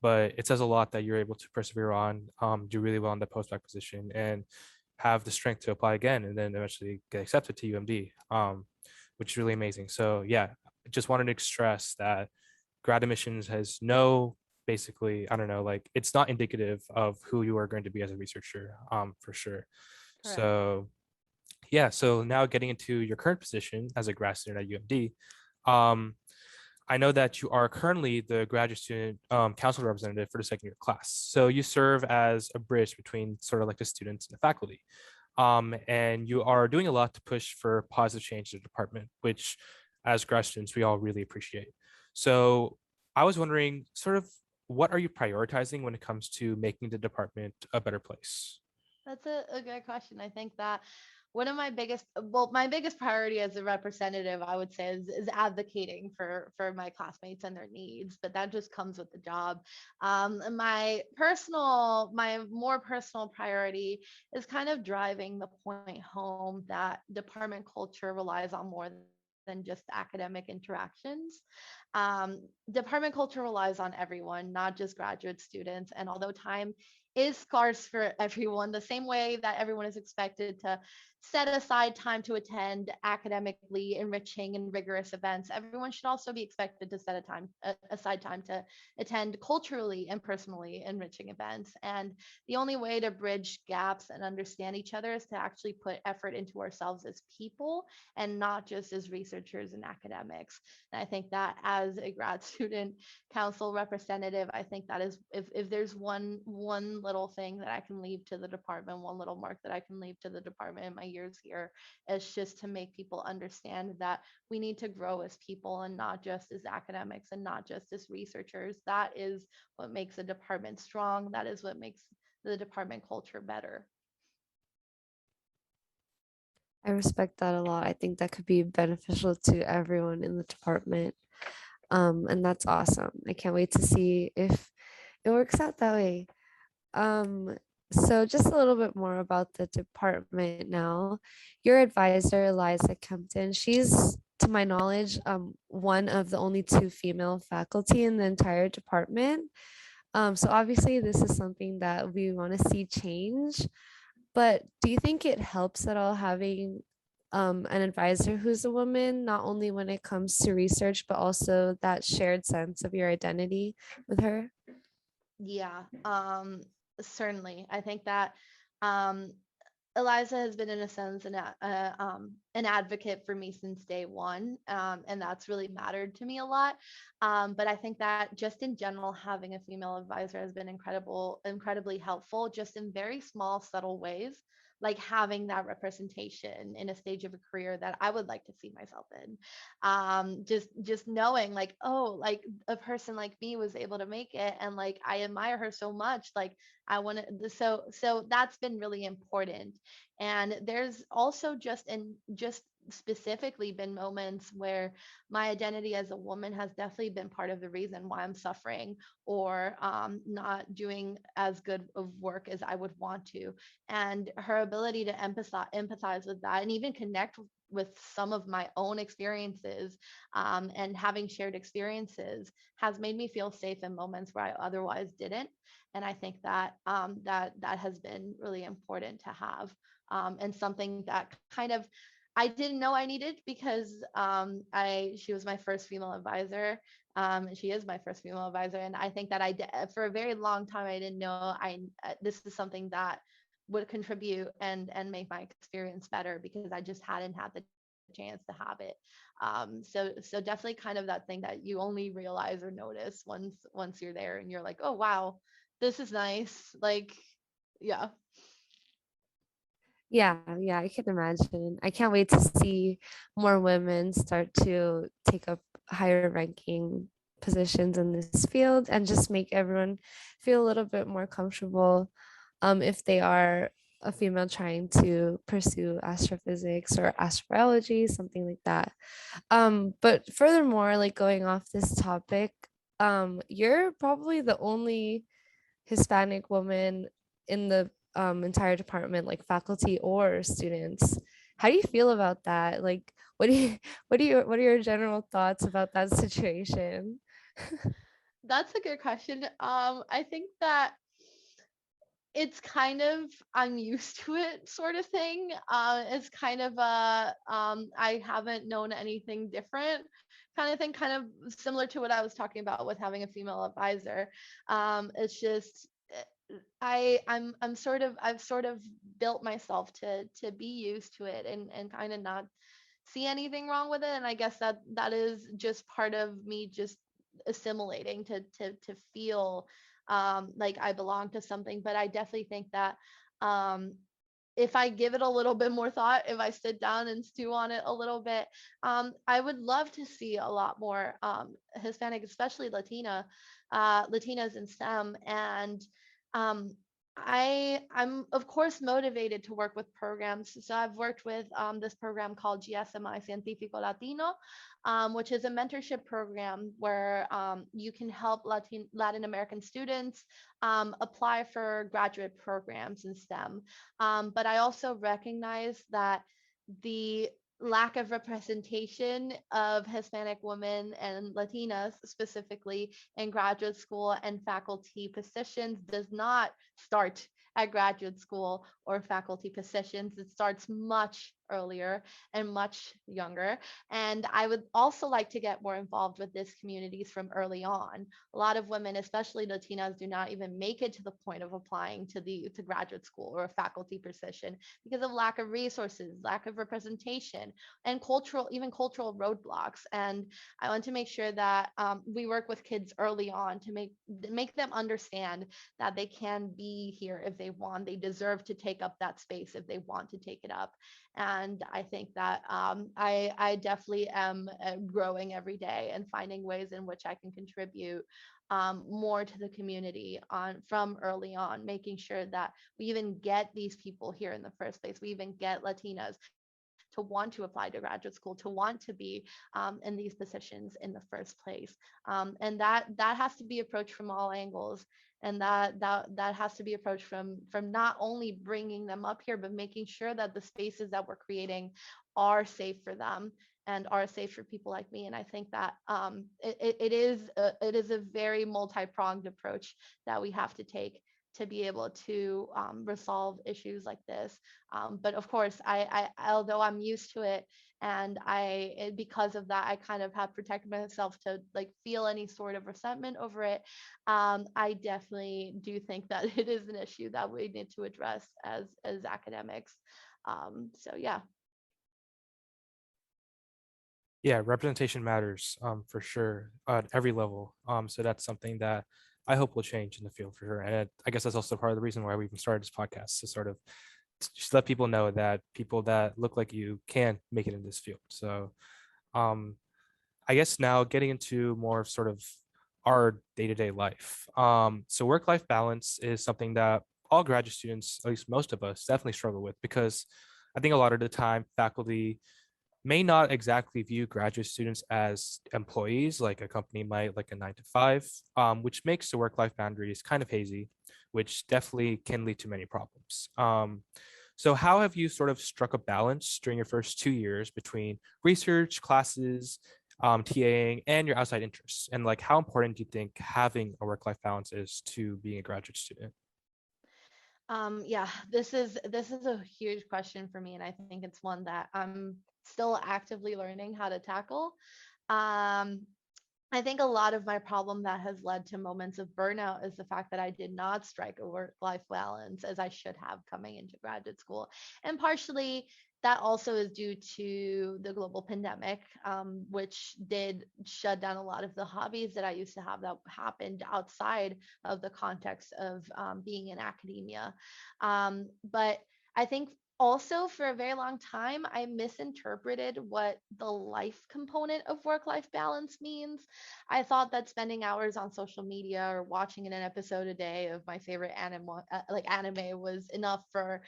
But it says a lot that you're able to persevere on, do really well in the postdoc position, and have the strength to apply again, and then eventually get accepted to UMD, which is really amazing. So yeah, just wanted to stress that grad admissions has no, basically, I don't know, like it's not indicative of who you are going to be as a researcher, for sure. Correct. So yeah, so now getting into your current position as a grad student at UMD, um, I know that you are currently the graduate student council representative for the second year class. So you serve as a bridge between sort of like the students and the faculty. And you are doing a lot to push for positive change in the department, which as grad students, we all really appreciate. So I was wondering sort of what are you prioritizing when it comes to making the department a better place? That's a good question. I think that one of my biggest priority as a representative, I would say, is advocating for my classmates and their needs, but that just comes with the job. My more personal priority is kind of driving the point home that department culture relies on more than just academic interactions. Department culture relies on everyone, not just graduate students. And although time is scarce for everyone, the same way that everyone is expected to set aside time to attend academically enriching and rigorous events, everyone should also be expected to aside time to attend culturally and personally enriching events. And the only way to bridge gaps and understand each other is to actually put effort into ourselves as people and not just as researchers and academics. And I think that as a grad student council representative, I think that is, if there's one little thing that I can leave to the department, one little mark that I can leave to the department in my years here, is just to make people understand that we need to grow as people and not just as academics and not just as researchers. That is what makes a department strong. That is what makes the department culture better. I respect that a lot. I think that could be beneficial to everyone in the department. And that's awesome. I can't wait to see if it works out that way. Um, so just a little bit more about the department now. Your advisor, Eliza Kempton, she's, to my knowledge, one of the only two female faculty in the entire department. So obviously this is something that we want to see change. But do you think it helps at all having an advisor who's a woman, not only when it comes to research, but also that shared sense of your identity with her? Yeah, certainly. I think that um, Eliza has been, in a sense, an advocate for me since day one, and that's really mattered to me a lot. But I think that just in general, having a female advisor has been incredibly helpful, just in very small, subtle ways, like having that representation in a stage of a career that I would like to see myself in. Just knowing, like, oh, like a person like me was able to make it, and like I admire her so much, like I want to. So that's been really important. And there's also just specifically been moments where my identity as a woman has definitely been part of the reason why I'm suffering or not doing as good of work as I would want to. And her ability to empathize with that and even connect with some of my own experiences, and having shared experiences has made me feel safe in moments where I otherwise didn't. And I think that that has been really important to have, and something that kind of I didn't know I needed, because she was my first female advisor. She is my first female advisor, and I think that for a very long time I didn't know this is something that would contribute and make my experience better, because I just hadn't had the chance to have it. So definitely kind of that thing that you only realize or notice once you're there and you're like, oh wow, this is nice. Like, yeah. Yeah, I can imagine. I can't wait to see more women start to take up higher ranking positions in this field and just make everyone feel a little bit more comfortable, if they are a female trying to pursue astrophysics or astrobiology, something like that. But furthermore, like going off this topic, you're probably the only Hispanic woman in the entire department, like faculty or students. How do you feel about that? Like, what are your general thoughts about that situation? That's a good question. I think that it's kind of, I'm used to it sort of thing. It's kind of a I haven't known anything different kind of thing, kind of similar to what I was talking about with having a female advisor. It's just I've sort of built myself to be used to it and kind of not see anything wrong with it. And I guess that is just part of me just assimilating to feel like I belong to something. But I definitely think that um, if I give it a little bit more thought, if I sit down and stew on it a little bit, I would love to see a lot more Hispanic, especially Latinas in STEM. And um, I'm of course motivated to work with programs. So I've worked with this program called GSMI Científico Latino, which is a mentorship program where you can help Latin American students apply for graduate programs in STEM. But I also recognize that the lack of representation of Hispanic women and Latinas specifically in graduate school and faculty positions does not start at graduate school or faculty positions. It starts much earlier and much younger. And I would also like to get more involved with these communities from early on. A lot of women, especially Latinas, do not even make it to the point of applying to graduate school or a faculty position because of lack of resources, lack of representation, and even cultural roadblocks. And I want to make sure that we work with kids early on to make them understand that they can be here if they want. They deserve to take up that space if they want to take it up. And I think that I definitely am growing every day and finding ways in which I can contribute more to the community from early on, making sure that we even get these people here in the first place. We even get Latinas to want to apply to graduate school, to want to be in these positions in the first place. And that has to be approached from all angles. And that has to be approached from not only bringing them up here, but making sure that the spaces that we're creating are safe for them and are safe for people like me. And I think that it is a very multi-pronged approach that we have to take to be able to resolve issues like this. But of course, although I'm used to it, and because of that, I kind of have protected myself to like feel any sort of resentment over it. I definitely do think that it is an issue that we need to address as academics. So yeah. Yeah, representation matters for sure at every level. So that's something that I hope will change in the field for sure. And I guess that's also part of the reason why we even started this podcast, to sort of just let people know that people that look like you can make it in this field. So um, I guess now getting into more of sort of our day-to-day life. So work-life balance is something that all graduate students, at least most of us, definitely struggle with, because I think a lot of the time faculty may not exactly view graduate students as employees, like a company might, like a 9 to 5, which makes the work-life boundaries kind of hazy, which definitely can lead to many problems. So how have you sort of struck a balance during your first 2 years between research, classes, TAing, and your outside interests? And like, how important do you think having a work-life balance is to being a graduate student? Yeah, this is a huge question for me, and I think it's one that I'm still actively learning how to tackle. Um, I think a lot of my problem that has led to moments of burnout is the fact that I did not strike a work-life balance as I should have coming into graduate school. And partially that also is due to the global pandemic, which did shut down a lot of the hobbies that I used to have that happened outside of the context of being in academia. But I think also for a very long time I misinterpreted what the life component of work life balance means. I thought that spending hours on social media or watching an episode a day of my favorite anime was enough for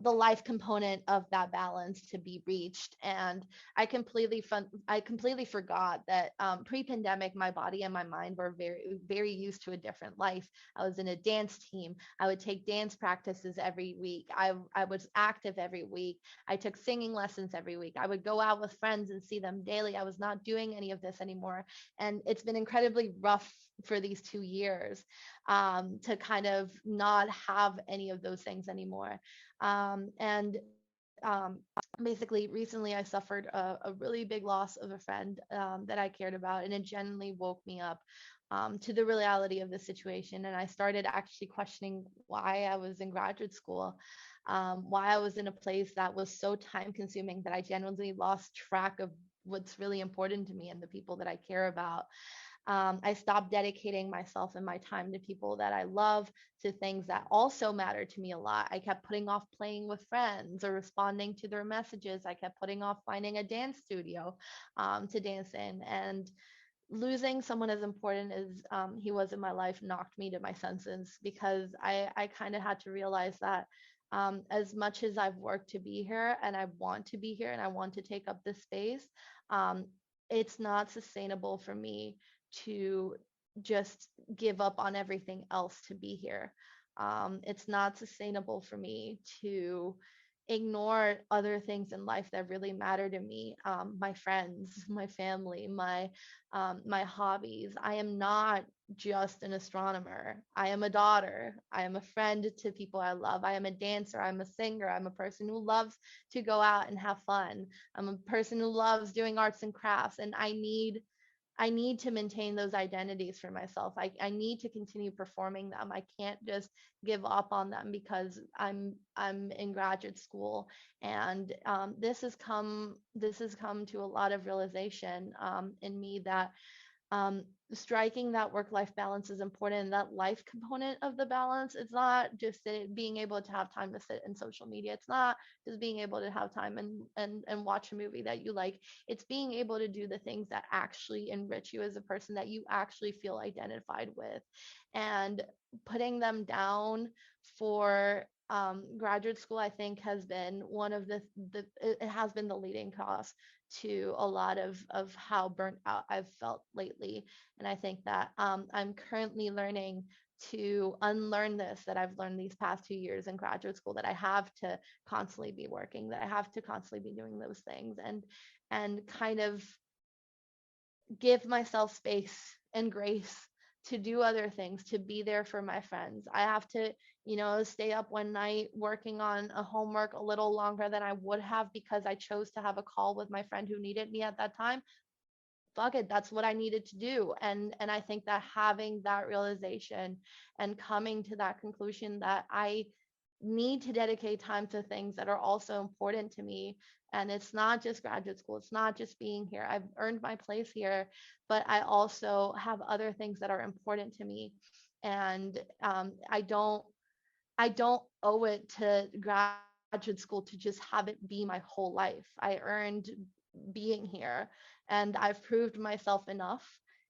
the life component of that balance to be reached. And I completely forgot that pre-pandemic my body and my mind were very very used to a different life. I was in a dance team. I would take dance practices every week. I was active every week. I took singing lessons every week. I would go out with friends and see them daily. I was not doing any of this anymore. And it's been incredibly rough for these 2 years to kind of not have any of those things anymore. And basically, recently I suffered a really big loss of a friend that I cared about, and it genuinely woke me up to the reality of the situation. And I started actually questioning why I was in graduate school, why I was in a place that was so time consuming that I genuinely lost track of what's really important to me and the people that I care about. I stopped dedicating myself and my time to people that I love, to things that also matter to me a lot. I kept putting off playing with friends or responding to their messages. I kept putting off finding a dance studio to dance in. And losing someone as important as he was in my life knocked me to my senses, because I kind of had to realize that as much as I've worked to be here and I want to be here and I want to take up this space, um, it's not sustainable for me to just give up on everything else to be here. It's not sustainable for me to ignore other things in life that really matter to me, my friends, my family, my hobbies. I am not just an astronomer. I am a daughter. I am a friend to people I love. I am a dancer. I'm a singer. I'm a person who loves to go out and have fun. I'm a person who loves doing arts and crafts, and I need to maintain those identities for myself. I need to continue performing them. I can't just give up on them because I'm in graduate school. And this has come to a lot of realization in me that um, striking that work-life balance is important. And that life component of the balance, it's not just being able to have time to sit in social media. It's not just being able to have time and watch a movie that you like. It's being able to do the things that actually enrich you as a person, that you actually feel identified with, and putting them down for graduate school, I think, has been one of the it has been the leading cause to a lot of how burnt out I've felt lately. And I think that I'm currently learning to unlearn this that I've learned these past 2 years in graduate school, that I have to constantly be working, that I have to constantly be doing those things, and kind of give myself space and grace to do other things, to be there for my friends. I have to, stay up one night working on a homework a little longer than I would have because I chose to have a call with my friend who needed me at that time. Fuck it, that's what I needed to do. And I think that having that realization and coming to that conclusion that I need to dedicate time to things that are also important to me. And it's not just graduate school, it's not just being here. I've earned my place here, but I also have other things that are important to me. And I don't owe it to graduate school to just have it be my whole life. I earned being here, and I've proved myself enough.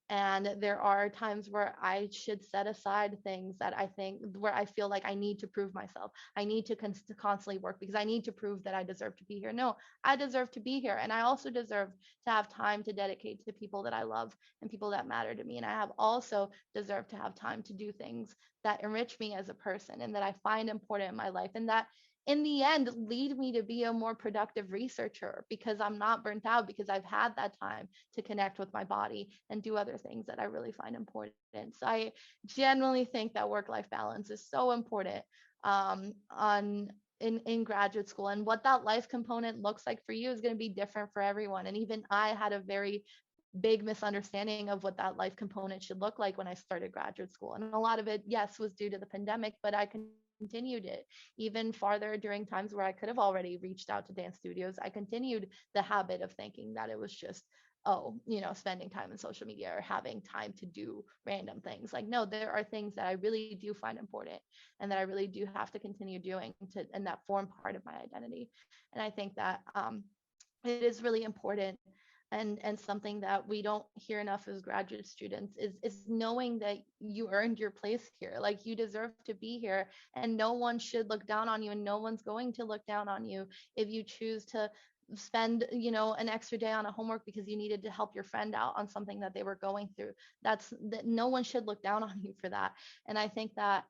And there are times where I should set aside things that I think, where I feel like I need to prove myself. I need to constantly work because I need to prove that I deserve to be here. No, I deserve to be here. And I also deserve to have time to dedicate to people that I love and people that matter to me. And I have also deserved to have time to do things that enrich me as a person and that I find important in my life, and that in the end lead me to be a more productive researcher, because I'm not burnt out, because I've had that time to connect with my body and do other things that I really find important. So I genuinely think that work-life balance is so important on in graduate school, and what that life component looks like for you is going to be different for everyone. And even I had a very big misunderstanding of what that life component should look like when I started graduate school. And a lot of it, yes, was due to the pandemic, but I continued it even farther during times where I could have already reached out to dance studios. I continued the habit of thinking that it was just, spending time in social media or having time to do random things. Like, no, there are things that I really do find important and that I really do have to continue doing and that form part of my identity. And I think that it is really important, and something that we don't hear enough as graduate students is knowing that you earned your place here. Like, you deserve to be here, and no one should look down on you, and no one's going to look down on you if you choose to spend an extra day on a homework because you needed to help your friend out on something that they were going through. That no one should look down on you for that. And I think that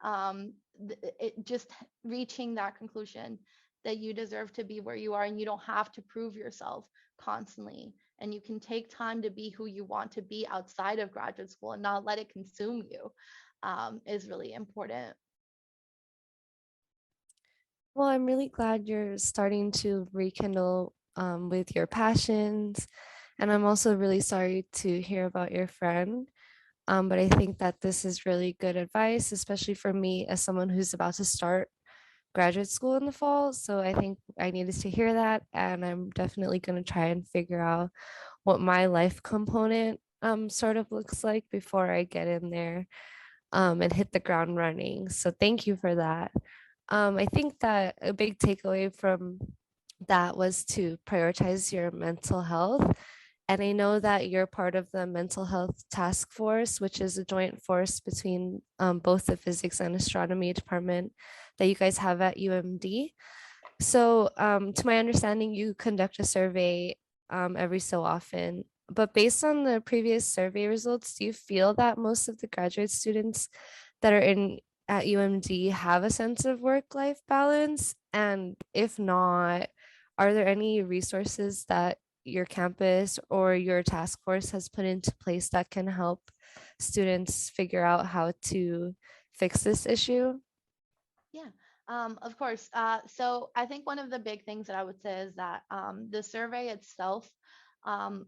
it just reaching that conclusion that you deserve to be where you are, and you don't have to prove yourself constantly, and you can take time to be who you want to be outside of graduate school and not let it consume you, is really important. Well, I'm really glad you're starting to rekindle with your passions. And I'm also really sorry to hear about your friend. But I think that this is really good advice, especially for me as someone who's about to start graduate school in the fall. So I think I needed to hear that. And I'm definitely going to try and figure out what my life component sort of looks like before I get in there and hit the ground running. So thank you for that. I think that a big takeaway from that was to prioritize your mental health And I know that you're part of the mental health task force, which is a joint force between both the physics and astronomy department that you guys have at UMD. So to my understanding, you conduct a survey every so often. But based on the previous survey results, do you feel that most of the graduate students that are in at UMD have a sense of work-life balance? And if not, are there any resources that your campus or your task force has put into place that can help students figure out how to fix this issue? Yeah, of course. So I think one of the big things that I would say is that the survey itself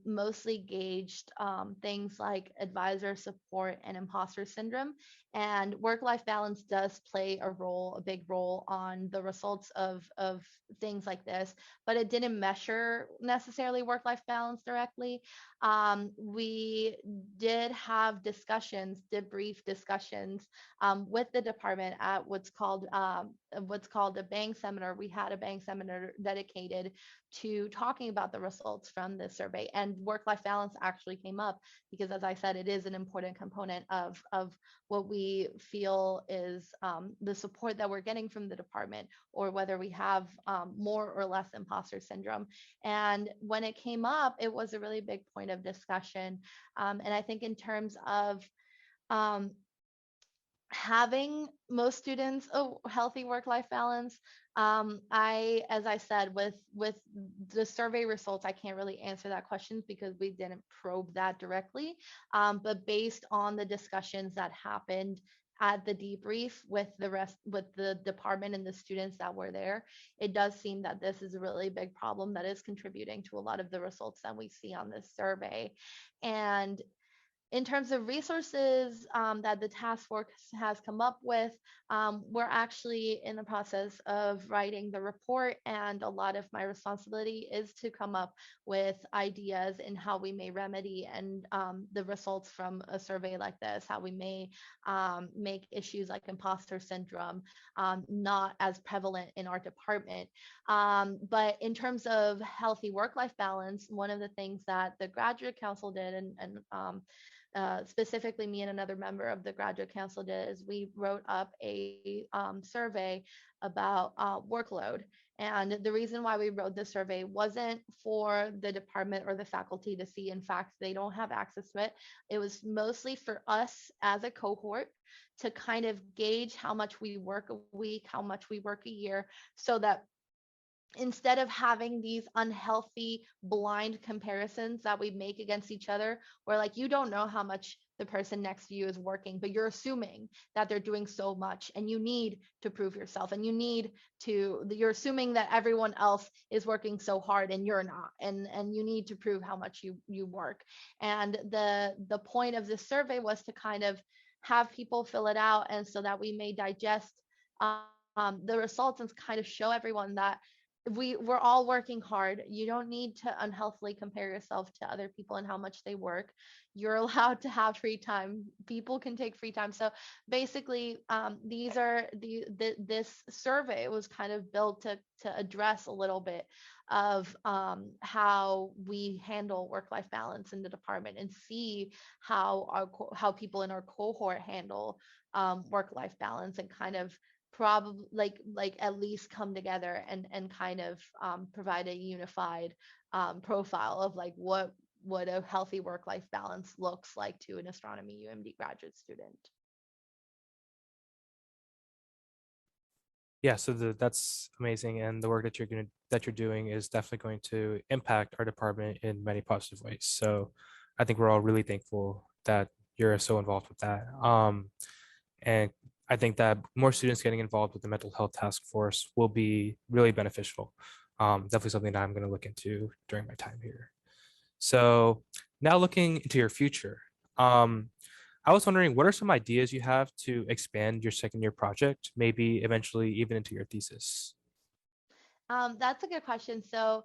mostly gauged things like advisor support and imposter syndrome. And work-life balance does play a big role on the results of things like this, but it didn't measure necessarily work-life balance directly. We did have discussions, debrief discussions with the department at what's called a Bang seminar. We had a Bang seminar dedicated to talking about the results from this survey, and work-life balance actually came up because, as I said, it is an important component of what we feel is the support that we're getting from the department, or whether we have more or less imposter syndrome. And when it came up, it was a really big point of discussion. And I think in terms of um, having most students a healthy work-life balance, as I said, with the survey results, I can't really answer that question because we didn't probe that directly. But based on the discussions that happened at the debrief with the department and the students that were there, it does seem that this is a really big problem that is contributing to a lot of the results that we see on this survey. And in terms of resources that the task force has come up with, we're actually in the process of writing the report, and a lot of my responsibility is to come up with ideas in how we may remedy and the results from a survey like this, how we may make issues like imposter syndrome not as prevalent in our department. But in terms of healthy work-life balance, one of the things that the graduate council did, and specifically me and another member of the graduate council did, is we wrote up a survey about workload. And the reason why we wrote this survey wasn't for the department or the faculty to see. In fact, they don't have access to it. It was mostly for us as a cohort to kind of gauge how much we work a week, how much we work a year, so that instead of having these unhealthy blind comparisons that we make against each other, where like you don't know how much the person next to you is working, but you're assuming that they're doing so much, and you need to prove yourself, and you're assuming that everyone else is working so hard and you're not, and you need to prove how much you work. And the point of this survey was to kind of have people fill it out, and so that we may digest the results and kind of show everyone that we're all working hard. You don't need to unhealthily compare yourself to other people and how much they work. You're allowed to have free time. People can take free time. So basically, these are this survey was kind of built to address a little bit of how we handle work-life balance in the department, and see how people in our cohort handle work-life balance, and kind of probably like at least come together and kind of provide a unified profile of like what a healthy work-life balance looks like to an astronomy UMD graduate student. Yeah, so that's amazing, and the work that you're doing is definitely going to impact our department in many positive ways. So I think we're all really thankful that you're so involved with that. And I think that more students getting involved with the mental health task force will be really beneficial. Definitely something that I'm going to look into during my time here. So now looking into your future, um, I was wondering, what are some ideas you have to expand your second year project, maybe eventually even into your thesis? That's a good question. So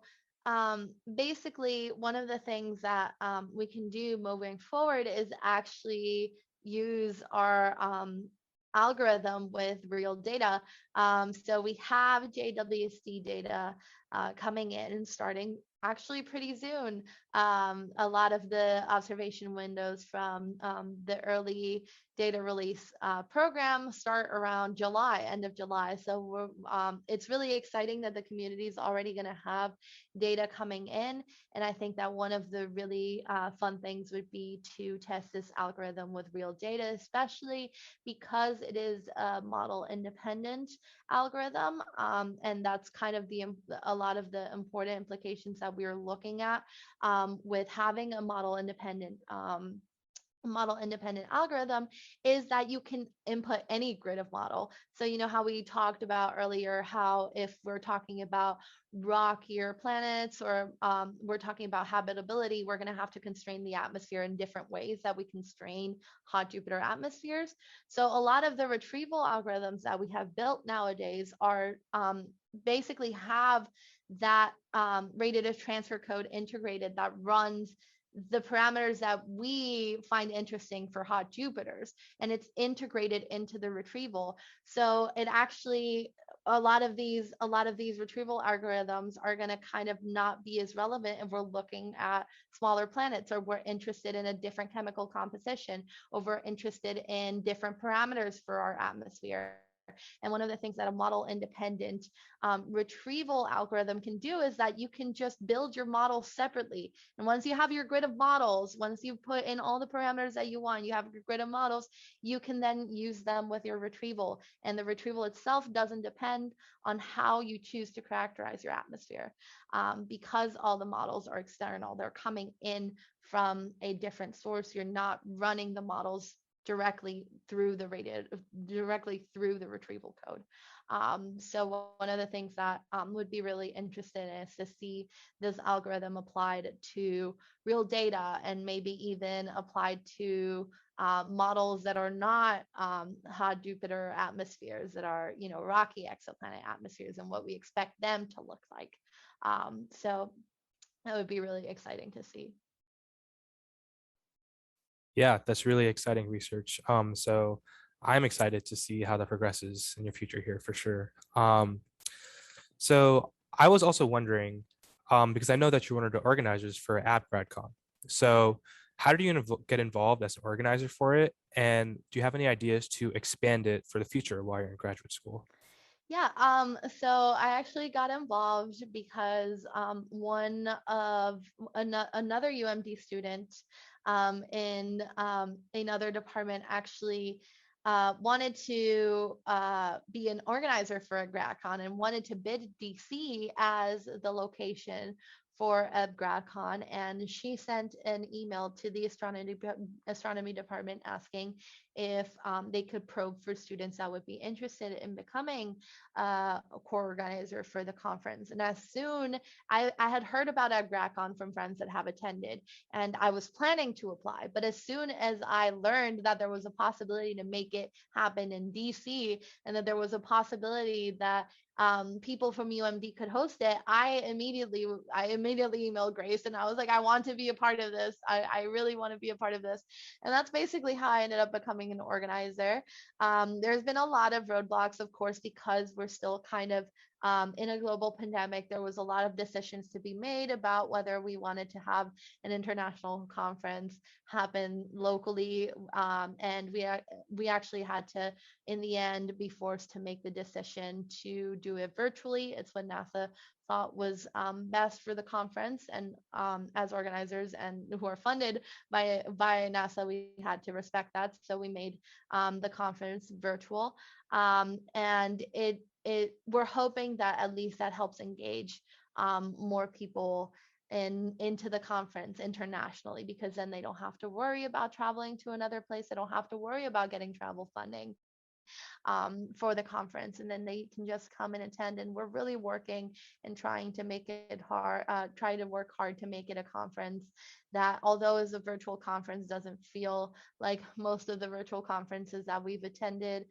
basically, one of the things that we can do moving forward is actually use our algorithm with real data. So we have JWST data coming in and starting actually pretty soon. A lot of the observation windows from the early data release program start around July, end of July. So it's really exciting that the community is already going to have data coming in. And I think that one of the really fun things would be to test this algorithm with real data, especially because it is a model independent algorithm. And that's kind of a lot of the important implications that we are looking at with having a model independent algorithm is that you can input any grid of model. So you know how we talked about earlier, how if we're talking about rockier planets or we're talking about habitability, we're going to have to constrain the atmosphere in different ways that we constrain hot Jupiter atmospheres. So a lot of the retrieval algorithms that we have built nowadays are basically have that radiative transfer code integrated that runs the parameters that we find interesting for hot Jupiters, and it's integrated into the retrieval. So it actually a lot of these retrieval algorithms are going to kind of not be as relevant if we're looking at smaller planets, or we're interested in a different chemical composition, or we're interested in different parameters for our atmosphere. And one of the things that a model independent retrieval algorithm can do is that you can just build your model separately. And once you have your grid of models, once you put in all the parameters that you want, you have your grid of models, you can then use them with your retrieval. And the retrieval itself doesn't depend on how you choose to characterize your atmosphere, because all the models are external. They're coming in from a different source. You're not running the models directly through the retrieval code. So one of the things that would be really interesting is to see this algorithm applied to real data, and maybe even applied to models that are not hot Jupiter atmospheres, that are, you know, rocky exoplanet atmospheres, and what we expect them to look like. So that would be really exciting to see. Yeah, that's really exciting research. So I'm excited to see how that progresses in your future here for sure. So I was also wondering, because I know that you're one of the organizers for AbGradCon. So how did you get involved as an organizer for it? And do you have any ideas to expand it for the future while you're in graduate school? Yeah, so I actually got involved because another UMD student in another department actually wanted to be an organizer for a GradCon, and wanted to bid DC as the location for a GradCon. And she sent an email to the astronomy department asking if they could probe for students that would be interested in becoming a core organizer for the conference. And as soon I had heard about AbGradCon from friends that have attended, and I was planning to apply. But as soon as I learned that there was a possibility to make it happen in DC, and that there was a possibility that people from UMD could host it, I immediately emailed Grace, and I was like, I want to be a part of this. I really want to be a part of this. And that's basically how I ended up becoming an organizer. There's been a lot of roadblocks, of course, because we're still kind of in a global pandemic. There was a lot of decisions to be made about whether we wanted to have an international conference happen locally, and we actually had to, in the end, be forced to make the decision to do it virtually. It's what NASA thought was best for the conference, and as organizers and who are funded by NASA, we had to respect that. So we made the conference virtual, and we're hoping that at least that helps engage more people into the conference internationally, because then they don't have to worry about traveling to another place. They don't have to worry about getting travel funding for the conference, and then they can just come and attend. And we're really working and trying to make it hard, try to work hard to make it a conference that, although is a virtual conference, doesn't feel like most of the virtual conferences that we've attended.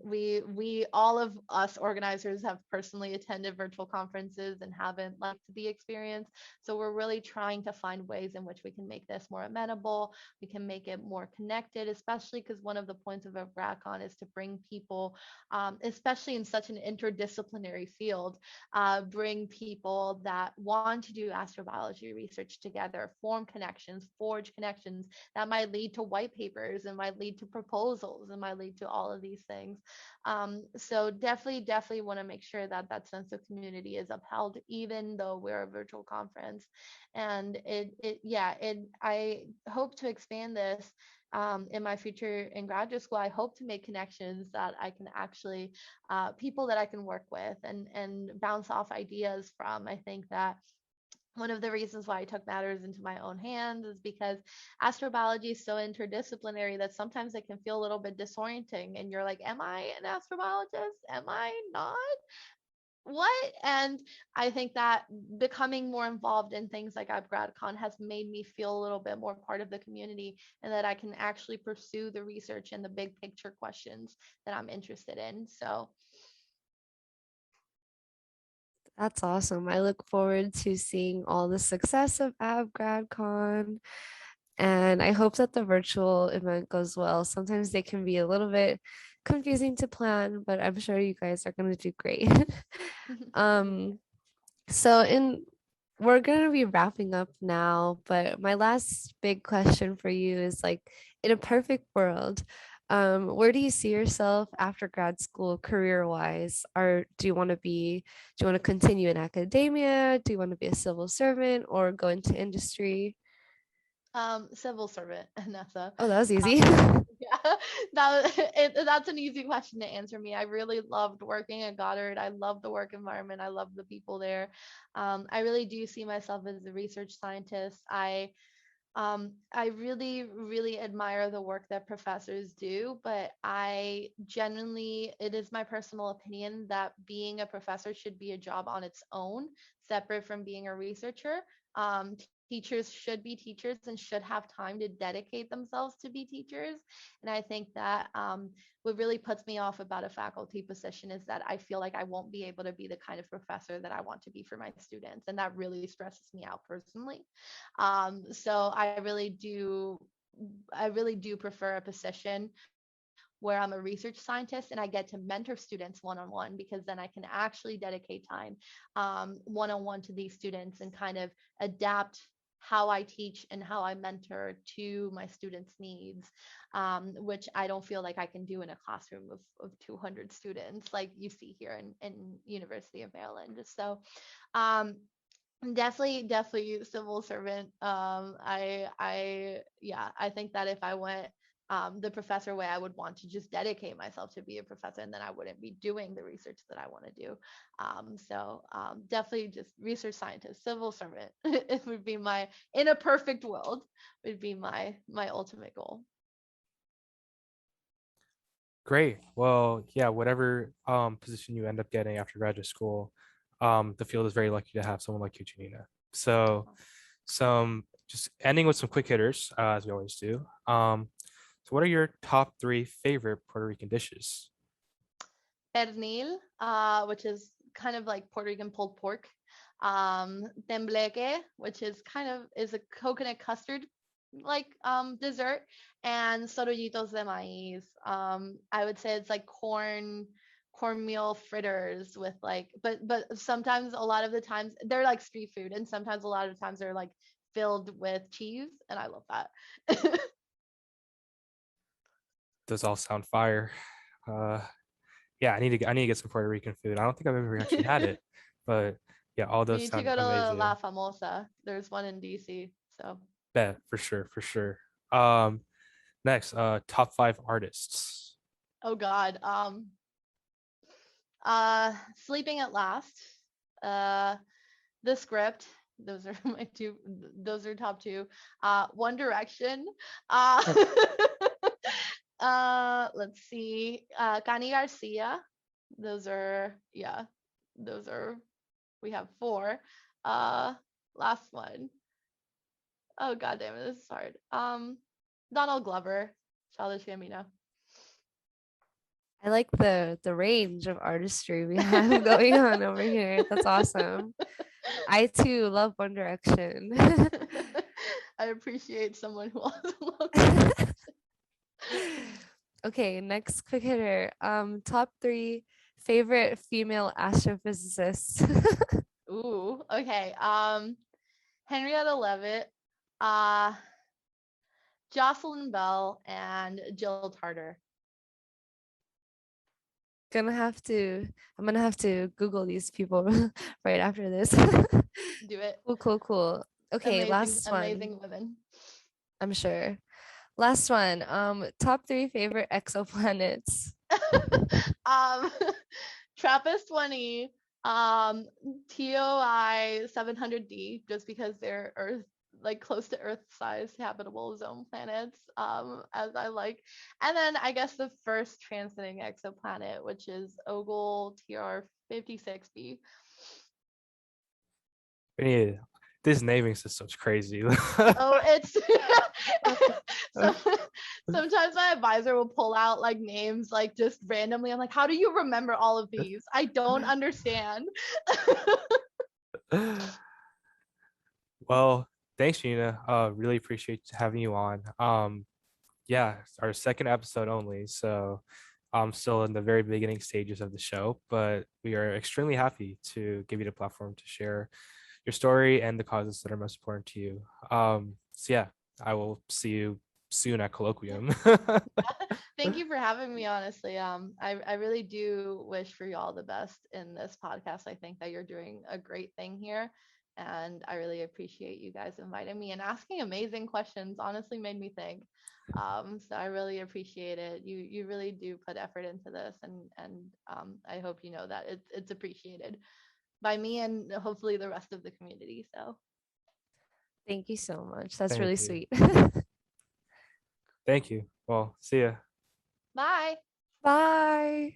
We all of us organizers have personally attended virtual conferences and haven't liked the experience. So we're really trying to find ways in which we can make this more amenable. We can make it more connected, especially because one of the points of a GradCon is to bring people, especially in such an interdisciplinary field, bring people that want to do astrobiology research together, form connections, forge connections that might lead to white papers and might lead to proposals and might lead to all of these things. So definitely want to make sure that that sense of community is upheld, even though we're a virtual conference. And I hope to expand this in my future in graduate school. I hope to make connections that I can actually, people that I can work with and bounce off ideas from. I think that one of the reasons why I took matters into my own hands is because astrobiology is so interdisciplinary that sometimes it can feel a little bit disorienting. And you're like, am I an astrobiologist? Am I not? What? And I think that becoming more involved in things like AbGradCon has made me feel a little bit more part of the community, and that I can actually pursue the research and the big picture questions that I'm interested in. So That's awesome. I look forward to seeing all the success of AbGradCon. And I hope that the virtual event goes well. Sometimes they can be a little bit confusing to plan, but I'm sure you guys are going to do great. um, so we're going to be wrapping up now, but my last big question for you is like, in a perfect world, where do you see yourself after grad school career-wise? Or do you want to continue in academia? Do you want to be a civil servant or go into industry? Civil servant at NASA. Oh, that was easy. Yeah, that's an easy question to answer me. I really loved working at Goddard. I love the work environment. I love the people there. I really do see myself as a research scientist. I really admire the work that professors do, but it is my personal opinion that being a professor should be a job on its own, separate from being a researcher. Teachers should be teachers and should have time to dedicate themselves to be teachers. And I think that what really puts me off about a faculty position is that I feel like I won't be able to be the kind of professor that I want to be for my students. And that really stresses me out personally. So I really do prefer a position where I'm a research scientist and I get to mentor students one-on-one, because then I can actually dedicate time one-on-one to these students and kind of adapt how I teach and how I mentor to my students' needs, which I don't feel like I can do in a classroom of 200 students like you see here in University of Maryland. So definitely civil servant. I think that if I went the professor way, I would want to just dedicate myself to be a professor, and then I wouldn't be doing the research that I want to do. Definitely just research scientist, civil servant. It would be in a perfect world, would be my ultimate goal. Great. Well, yeah, whatever position you end up getting after graduate school, the field is very lucky to have someone like you, Giannina. So just ending with some quick hitters, as we always do. So what are your top 3 favorite Puerto Rican dishes? Pernil, which is kind of like Puerto Rican pulled pork. Tembleque, which is a coconut custard like dessert, and sorollitos de maíz. I would say it's like cornmeal fritters with like, but sometimes, a lot of the times they're like street food, and sometimes a lot of times they're like filled with cheese, and I love that. Those all sound fire. Yeah, I need to get some Puerto Rican food. I don't think I've ever actually had it, but yeah, all We those need to sound go to La amazing. Famosa. There's one in DC. So Bet, for sure. Um, Next, top 5 artists. oh God. Sleeping at Last. The Script. Those are my two. Those are top 2. One Direction. Uh, let's see. Cani Garcia. Those are we have 4. Last one. Oh God damn it, this is hard. Donald Glover, Childish Gambino. I like the range of artistry we have going on over here. That's awesome. I too love One Direction. I appreciate someone who also loves Okay, next quick hitter. Top 3 favorite female astrophysicists. Ooh, okay. Henrietta Leavitt, uh, Jocelyn Bell, and Jill Tarter. I'm gonna have to Google these people right after this. Do it. Cool. Okay, Amazing, last one. amazing women. I'm sure. Last one. Top 3 favorite exoplanets. um, TRAPPIST-1e, TOI 700D, just because they're Earth, like close to Earth-sized habitable zone planets, as I like. And then I guess the first transiting exoplanet, which is Ogle TR56b. Yeah, this naming system's crazy. Oh, it's so, sometimes my advisor will pull out like names like just randomly. I'm like, how do you remember all of these? I don't understand. Well, thanks, Gina. Really appreciate having you on. Yeah, it's our second episode only, so I'm still in the very beginning stages of the show, but we are extremely happy to give you the platform to share your story and the causes that are most important to you. So yeah, I will see you soon at Colloquium. Thank you for having me, honestly. I really do wish for you all the best in this podcast. I think that you're doing a great thing here. And I really appreciate you guys inviting me and asking amazing questions. Honestly, made me think. So I really appreciate it. You really do put effort into this, and I hope you know that it's appreciated by me and hopefully the rest of the community. So Thank you so much. That's really Thank you. sweet. Thank you. Well, see ya. bye. Bye.